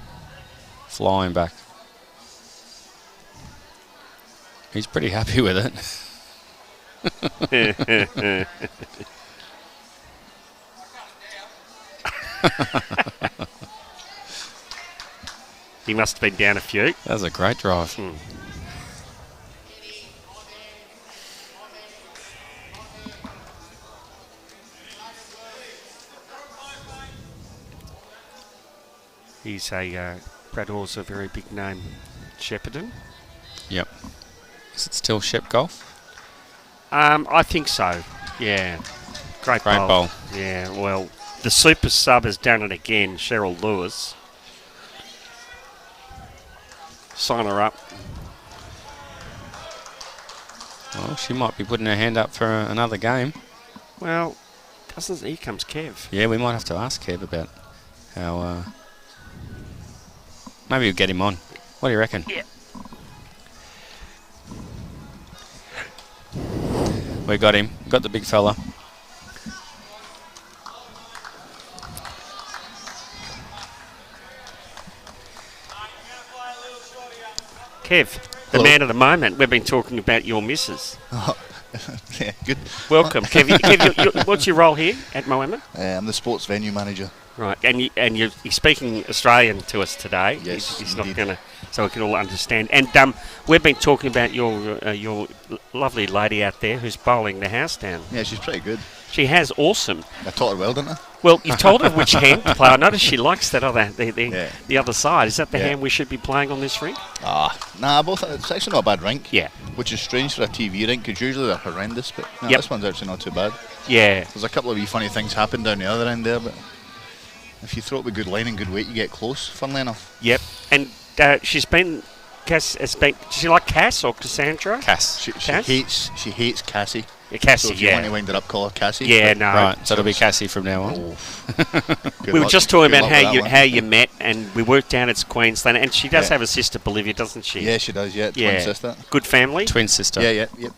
Flying back. He's pretty happy with it. He must have been down a few. That was a great drive. He's Brad Orr's a very big name, Shepparton. Yep. Is it still Shep Golf? I think so. Yeah. Great bowl. Yeah, well, the super sub has done it again, Cheryl Lewis. Sign her up. Well, she might be putting her hand up for another game. Well, here comes Kev. Yeah, we might have to ask Kev about how... maybe we'll get him on. What do you reckon? Yeah. We got him. Got the big fella. Kev, the man of the moment. We've been talking about your missus. Oh, yeah, good. Welcome, Kev. Kev, what's your role here at Moama? I'm the sports venue manager. Right, and you're speaking Australian to us today. Yes, he's not indeed. going to, so we can all understand. And we've been talking about your lovely lady out there who's bowling the house down. Yeah, she's pretty good. She has awesome. I taught her well, didn't I? Well, you've told her which hand to play. I notice she likes that other, the other side. Is that the Yeah. hand we should be playing on this rink? Nah, both. It's actually not a bad rink. Yeah. Which is strange for a TV rink, because usually they're horrendous, but no, Yep. this one's actually not too bad. Yeah. There's a couple of wee funny things happen down the other end there, but if you throw it with good line and good weight, you get close, funnily enough. Yep. And she's been... Cass has been... Does she like Cass or Cassandra? Cass. She Cass? hates Cassie. Yeah, Cassie, So if you yeah. want to wind it up, call her Cassie. Yeah, but no. Right, so it'll be Cassie from now on. good We were luck- just talking good about luck with that one. how you met, and we worked down at Queensland, and she does Yeah. have a sister, Bolivia, doesn't she? Yeah, she does, yeah. Yeah. Twin sister. Good family. Twin sister. Yeah, yep.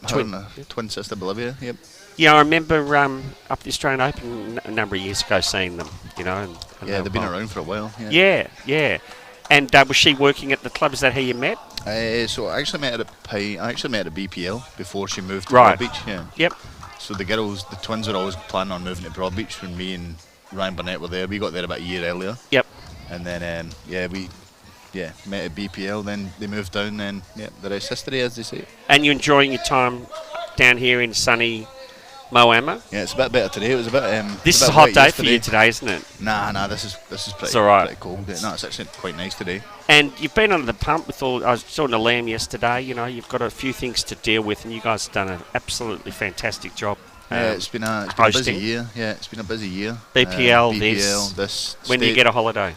Twin- Her and a twin sister, Bolivia, yep. Yeah, I remember up the Australian Open a number of years ago seeing them. You know. And Yeah, they they've been were- around for a while. Yeah. And was she working at the club? Is that how you met? So I actually met her at BPL before she moved to Right. Broadbeach. Yeah. Yep. So the twins were always planning on moving to Broadbeach when me and Ryan Burnett were there. We got there about a year earlier. Yep. And then we met at BPL. Then they moved down. Then the rest history, as they say. And you enjoying your time down here in sunny Moama? Yeah, it's a bit better today. It was a bit. This a is bit a hot wet day for yesterday. you today, isn't it? Nah. This is pretty. It's all right. Pretty cold. No, it's actually quite nice today. And you've been under the pump with all... I was talking to Liam yesterday. You know, you've got a few things to deal with, and you guys have done an absolutely fantastic job. Yeah, it's been a busy hosting. year. Yeah, it's been a busy year. BPL, this. When do you state- get a holiday?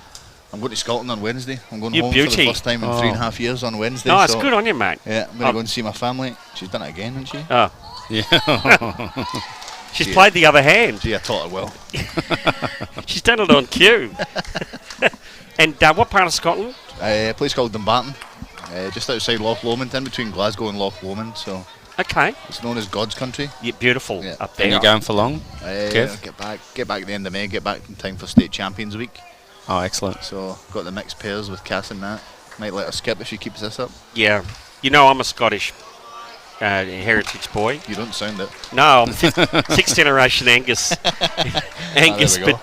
I'm going to Scotland on Wednesday. I'm going You home for beauty. the first time in 3.5 years on Wednesday. Nice, so, good on you, mate. Yeah, I'm going to go and see my family. She's done it again, hasn't she? Oh, Yeah. she's Yeah. played the other hand. Gee, I taught her well. She's done it on cue. And what part of Scotland? A place called Dumbarton, just outside Loch Lomond, in between Glasgow and Loch Lomond. So Okay. it's known as God's country. Yeah, beautiful Yeah. up there. And you going for long? Kev? Get back at the end of May. Get back in time for State Champions Week. Oh, excellent. So got the mixed pairs with Cass and that. Might let her skip if she keeps this up. Yeah. You know, I'm a Scottish heritage boy. You don't sound it. No, I'm sixth generation Angus. Angus, there we go.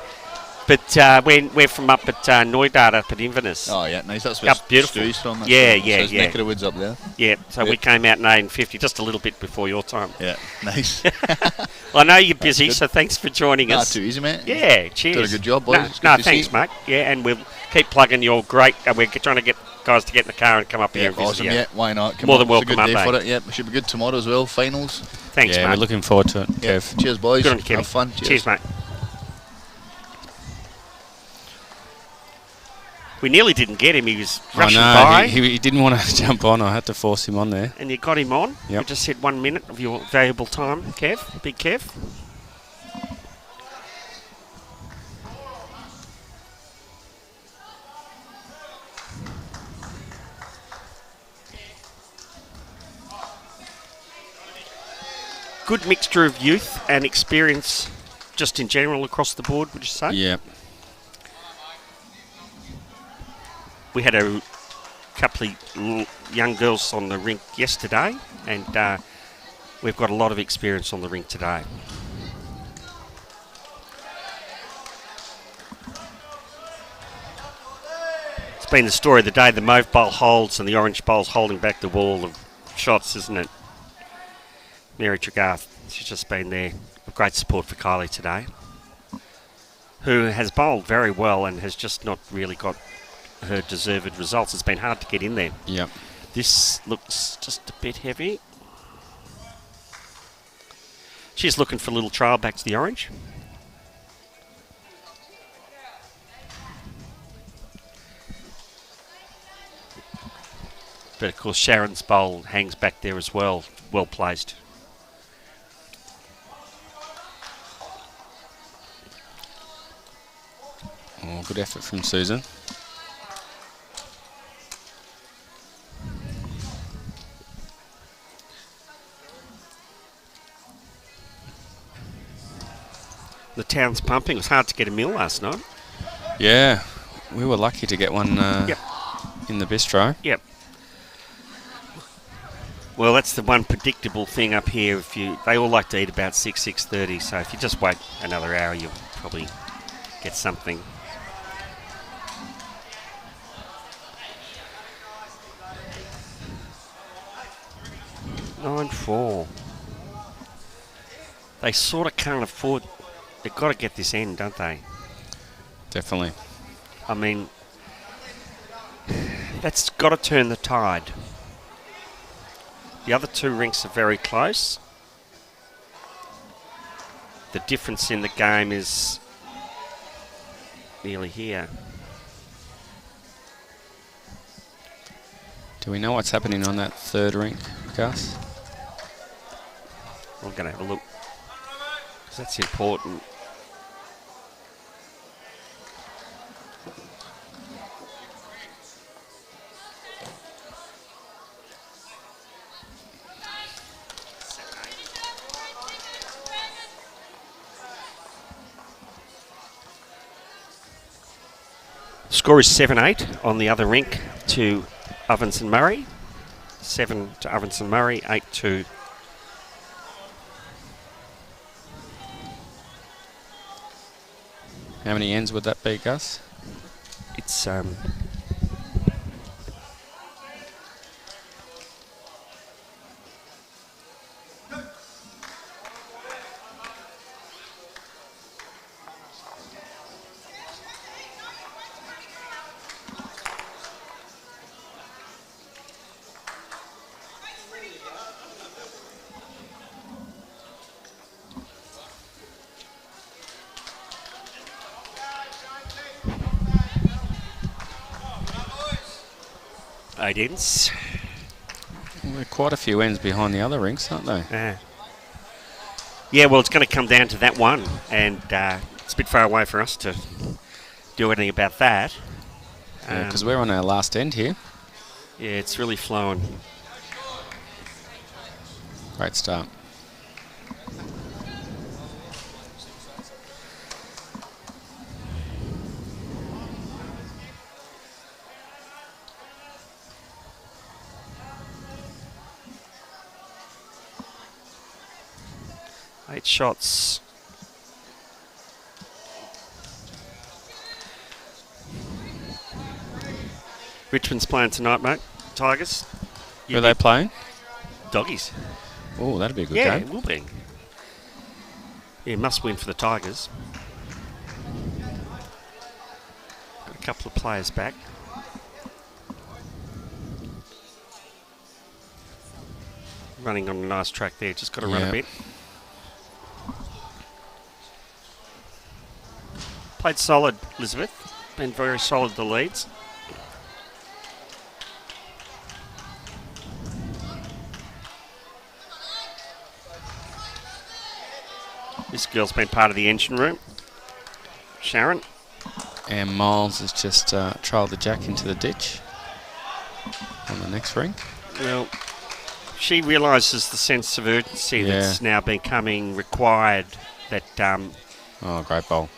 but we're from up at Noidart, up at Inverness. Oh yeah, nice. That's where Up beautiful. Stu's from. That's Yeah, where- yeah, so it's yeah. neck of the woods up there. Yeah, so we Good. came out in 1850, just a little bit before your time. Yeah, nice. Well, I know you're busy, good. so thanks for joining Not us. too easy, mate. Yeah, cheers. Did a good job, boys. No, It's good no to thanks, see. mate. Yeah, and we'll keep plugging your great. We're trying to get guys to get in the car and come up here Yeah, and visit awesome. you. Yeah, why not? Come More on, than welcome, It's a good day mate. for it. Yeah, it should be good tomorrow as well. Finals. Thanks, yeah, mate. we're looking forward to it, Yeah. Kev. Cheers, boys. Good on you, Kevin. Have fun. Cheers, mate. We nearly didn't get him. He was I rushing know, by, he didn't want to jump on. I had to force him on there. and you got him on. Yep. We just said 1 minute of your valuable time, Kev. Big Kev. Good mixture of youth and experience, just in general across the board. Would you say? Yeah. We had a couple of young girls on the rink yesterday, and we've got a lot of experience on the rink today. It's been the story of the day, the mauve bowl holds and the orange bowl's holding back the wall of shots, isn't it? Mary Tregarth, she's just been there. Great support for Kylie today, who has bowled very well and has just not really got her deserved results. It's been hard to get in there. Yep. This looks just a bit heavy. She's looking for a little trail back to the orange. But of course Sharon's bowl hangs back there as well, well placed. Oh, good effort from Susan. The town's pumping. It was hard to get a meal last night. Yeah, we were lucky to get one Yep. in the bistro. Yep. Well, that's the one predictable thing up here. They all like to eat about 6:30. So if you just wait another hour, you'll probably get something. (9-4). They sort of can't afford. They've got to get this end, don't they? Definitely. I mean, that's got to turn the tide. The other two rinks are very close. The difference in the game is nearly here. Do we know what's happening on that third rink, Gus? I'm going to have a look, because that's important. Score is 7-8 on the other rink to Ovens and Murray. 7 to Ovens and Murray, 8-2. How many ends would that be, Gus? It's eight ends. We're quite a few ends behind the other rinks, aren't they? Yeah, well, it's going to come down to that one, and it's a bit far away for us to do anything about that. Because we're on our last end here. Yeah, it's really flowing. Great start. 8 shots. Richmond's playing tonight, mate. Tigers. Who are they playing? Doggies. Oh, that'd be a good Yeah, game. it will be. Yeah, must win for the Tigers. Got a couple of players back. Running on a nice track there. Just got to run a bit. Played solid, Elizabeth. Been very solid, the leads. This girl's been part of the engine room. Sharon. And Miles has just trailed the jack into the ditch on the next ring. Well, she realises the sense of urgency that's now becoming required. That oh, great bowl.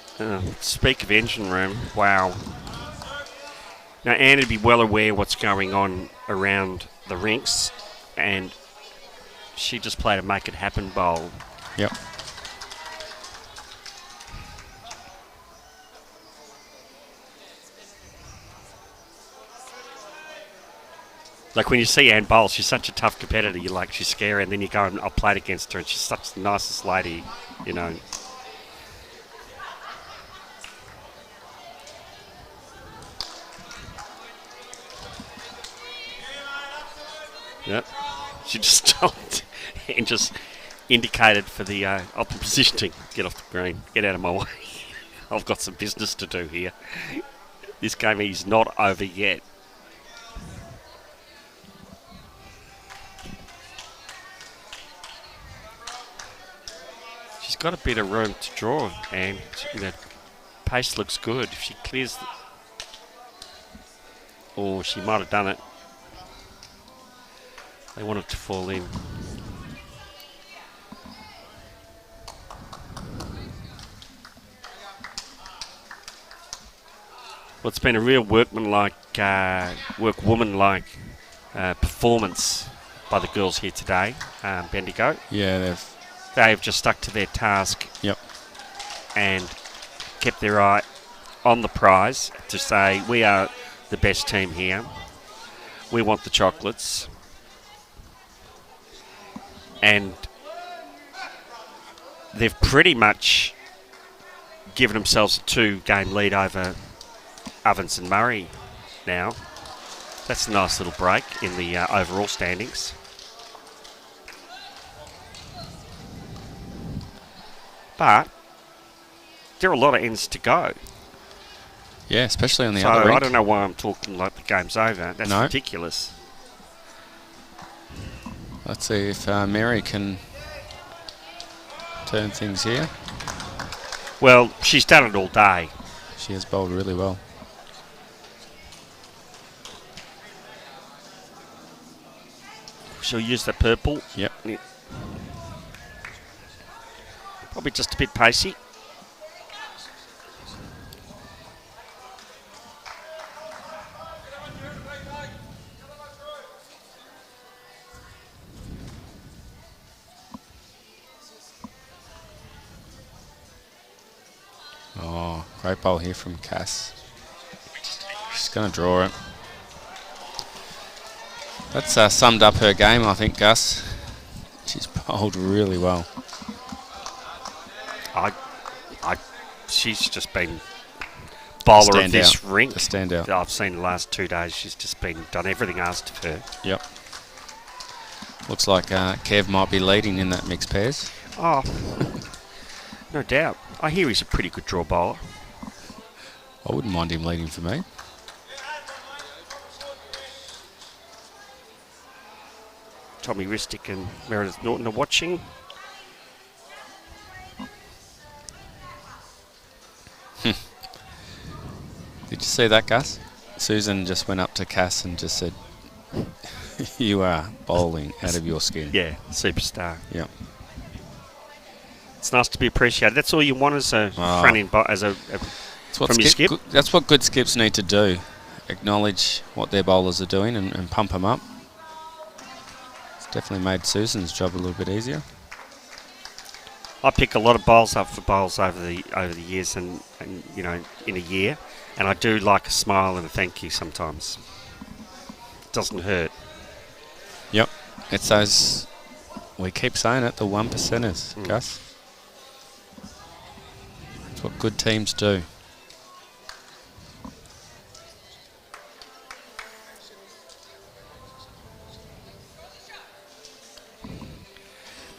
Speak of engine room, wow. Now, Anne would be well aware what's going on around the rinks, and she just played a make-it-happen bowl. Yep. Like when you see Anne bowl, she's such a tough competitor. You're like, she's scary, and then you go and I'll play against her, and she's such the nicest lady, you know. Yep. She just stopped and just indicated for the opposition to get off the green. Get out of my way. I've got some business to do here. This game is not over yet. She's got a bit of room to draw, and pace looks good. If she clears, or she might have done it. They want it to fall in. Well, it's been a real workwoman-like performance by the girls here today, Bendigo. Yeah, they've just stuck to their task. Yep. And kept their eye on the prize to say, we are the best team here. We want the chocolates. And they've pretty much given themselves a 2-game lead over Ovens and Murray now. That's a nice little break in the overall standings. But there are a lot of ends to go. Yeah, especially on the so other rink. I don't know why I'm talking like the game's over. That's ridiculous. Let's see if Mary can turn things here. Well, she's done it all day. She has bowled really well. She'll use the purple. Yep. Yeah. Probably just a bit pacey. Oh, great bowl here from Cass. She's going to draw it. That's summed up her game, I think, Gus. She's bowled really well. She's just been bowler of this rink. The standout. I've seen the last 2 days. She's just done everything asked of her. Yep. Looks like Kev might be leading in that mixed pairs. Oh, no doubt. I hear he's a pretty good draw bowler. I wouldn't mind him leading for me. Tommy Ristic and Meredith Norton are watching. Did you see that, Gus? Susan just went up to Cass and just said, "You are bowling out of your skin." Yeah, superstar. Yep. It's nice to be appreciated. That's all you want as a front end, from your skip. That's what good skips need to do. Acknowledge what their bowlers are doing and pump them up. It's definitely made Susan's job a little bit easier. I pick a lot of bowls up for bowls over the years, and you know, in a year, and I do like a smile and a thank you sometimes. It doesn't hurt. Yep. It's those, we keep saying it, the 1%ers, Gus. It's what good teams do.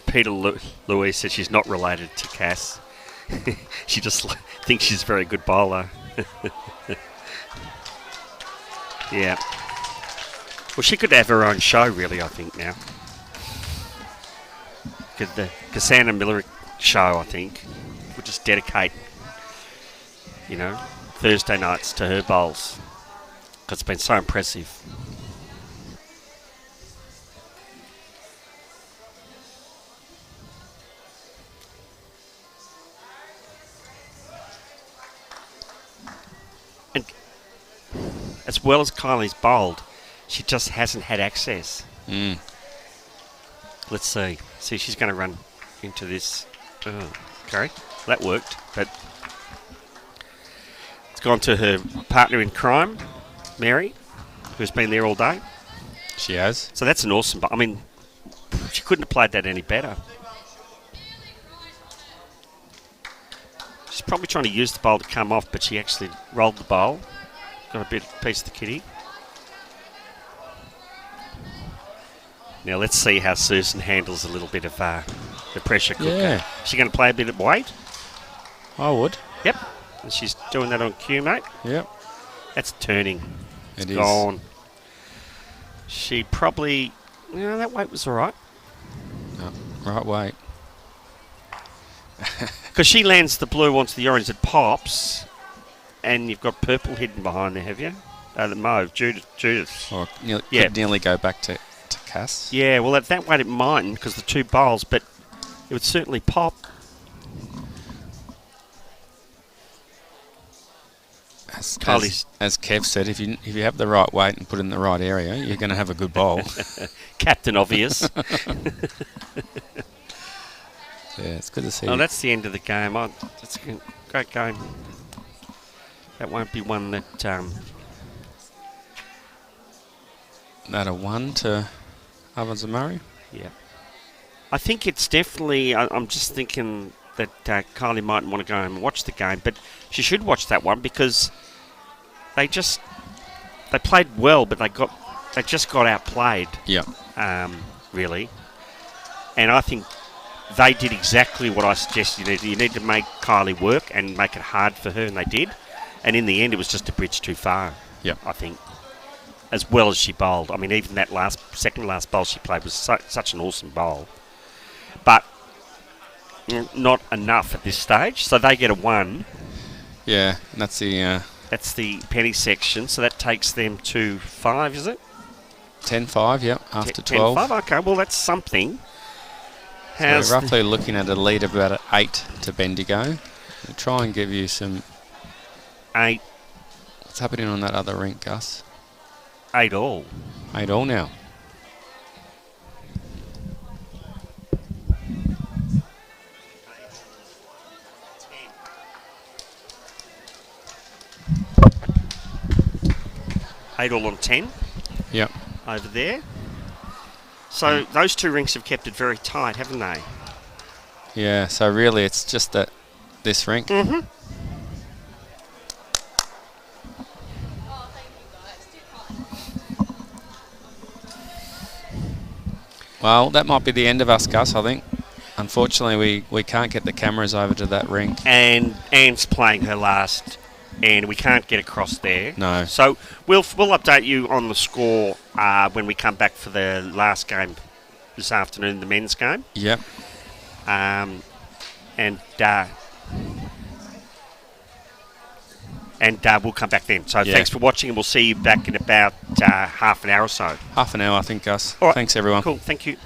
Peter Louise says she's not related to Cass. She just thinks she's a very good bowler. Yeah. Well, she could have her own show, really, I think, now. The Cassandra Miller show, I think, would just dedicate, you know, Thursday nights to her bowls. Because it's been so impressive. And as well as Kylie's bowled, she just hasn't had access. Let's see. See, she's going to run into this. Oh, okay, that worked. But it's gone to her partner in crime, Mary, who's been there all day. She has. So that's an awesome bowl. I mean, she couldn't have played that any better. She's probably trying to use the bowl to come off, but she actually rolled the bowl. Got a piece of the kitty. Now let's see how Susan handles a little bit of the pressure cooker. Yeah. Is she going to play a bit of weight? I would. Yep. And she's doing that on cue, mate. Yep. That's turning. It is. Gone. She probably... You know, that weight was all right. No, right weight. Because she lands the blue onto the orange, it pops, and you've got purple hidden behind there, have you? The mauve, Judith. Or Yeah. could nearly go back to Cass. Yeah, well, at that weight it mightn't because the two bowls, but it would certainly pop. As Kev said, if you have the right weight and put it in the right area, you're going to have a good bowl. Captain Obvious. Yeah, it's good to see. Oh, that's the end of the game. Oh, that's a great game. That won't be one that... That a 1 to Ovens and Murray? Yeah. I think it's definitely... I'm just thinking that Kylie might want to go and watch the game, but she should watch that one because they played well, but they just got outplayed. Yeah. Really. And I think they did exactly what I suggested you need. You need to make Kylie work and make it hard for her, and they did. And in the end, it was just a bridge too far. Yeah. I think. As well as she bowled. I mean, even that second last bowl she played was such an awesome bowl. But not enough at this stage. So they get a 1. Yeah, and that's the... That's the penny section. So that takes them to 5, is it? 10-5, yep, after 12. 10-5, okay. Well, that's something. So we're roughly looking at a lead of about 8 to Bendigo. We'll try and give you some... 8. What's happening on that other rink, Gus? 8 all. 8 all now. Eight all on 10. Yep. Over there. So those two rinks have kept it very tight, haven't they? Yeah, so really it's just that this rink. Mm-hmm. Well, that might be the end of us, Gus, I think. Unfortunately, we can't get the cameras over to that rink. And Anne's playing her last, and we can't get across there. No. So we'll update you on the score when we come back for the last game this afternoon, the men's game. Yep. And we'll come back then. So thanks for watching, and we'll see you back in about half an hour or so. Half an hour, I think, Gus. All right. Thanks, everyone. Cool, thank you.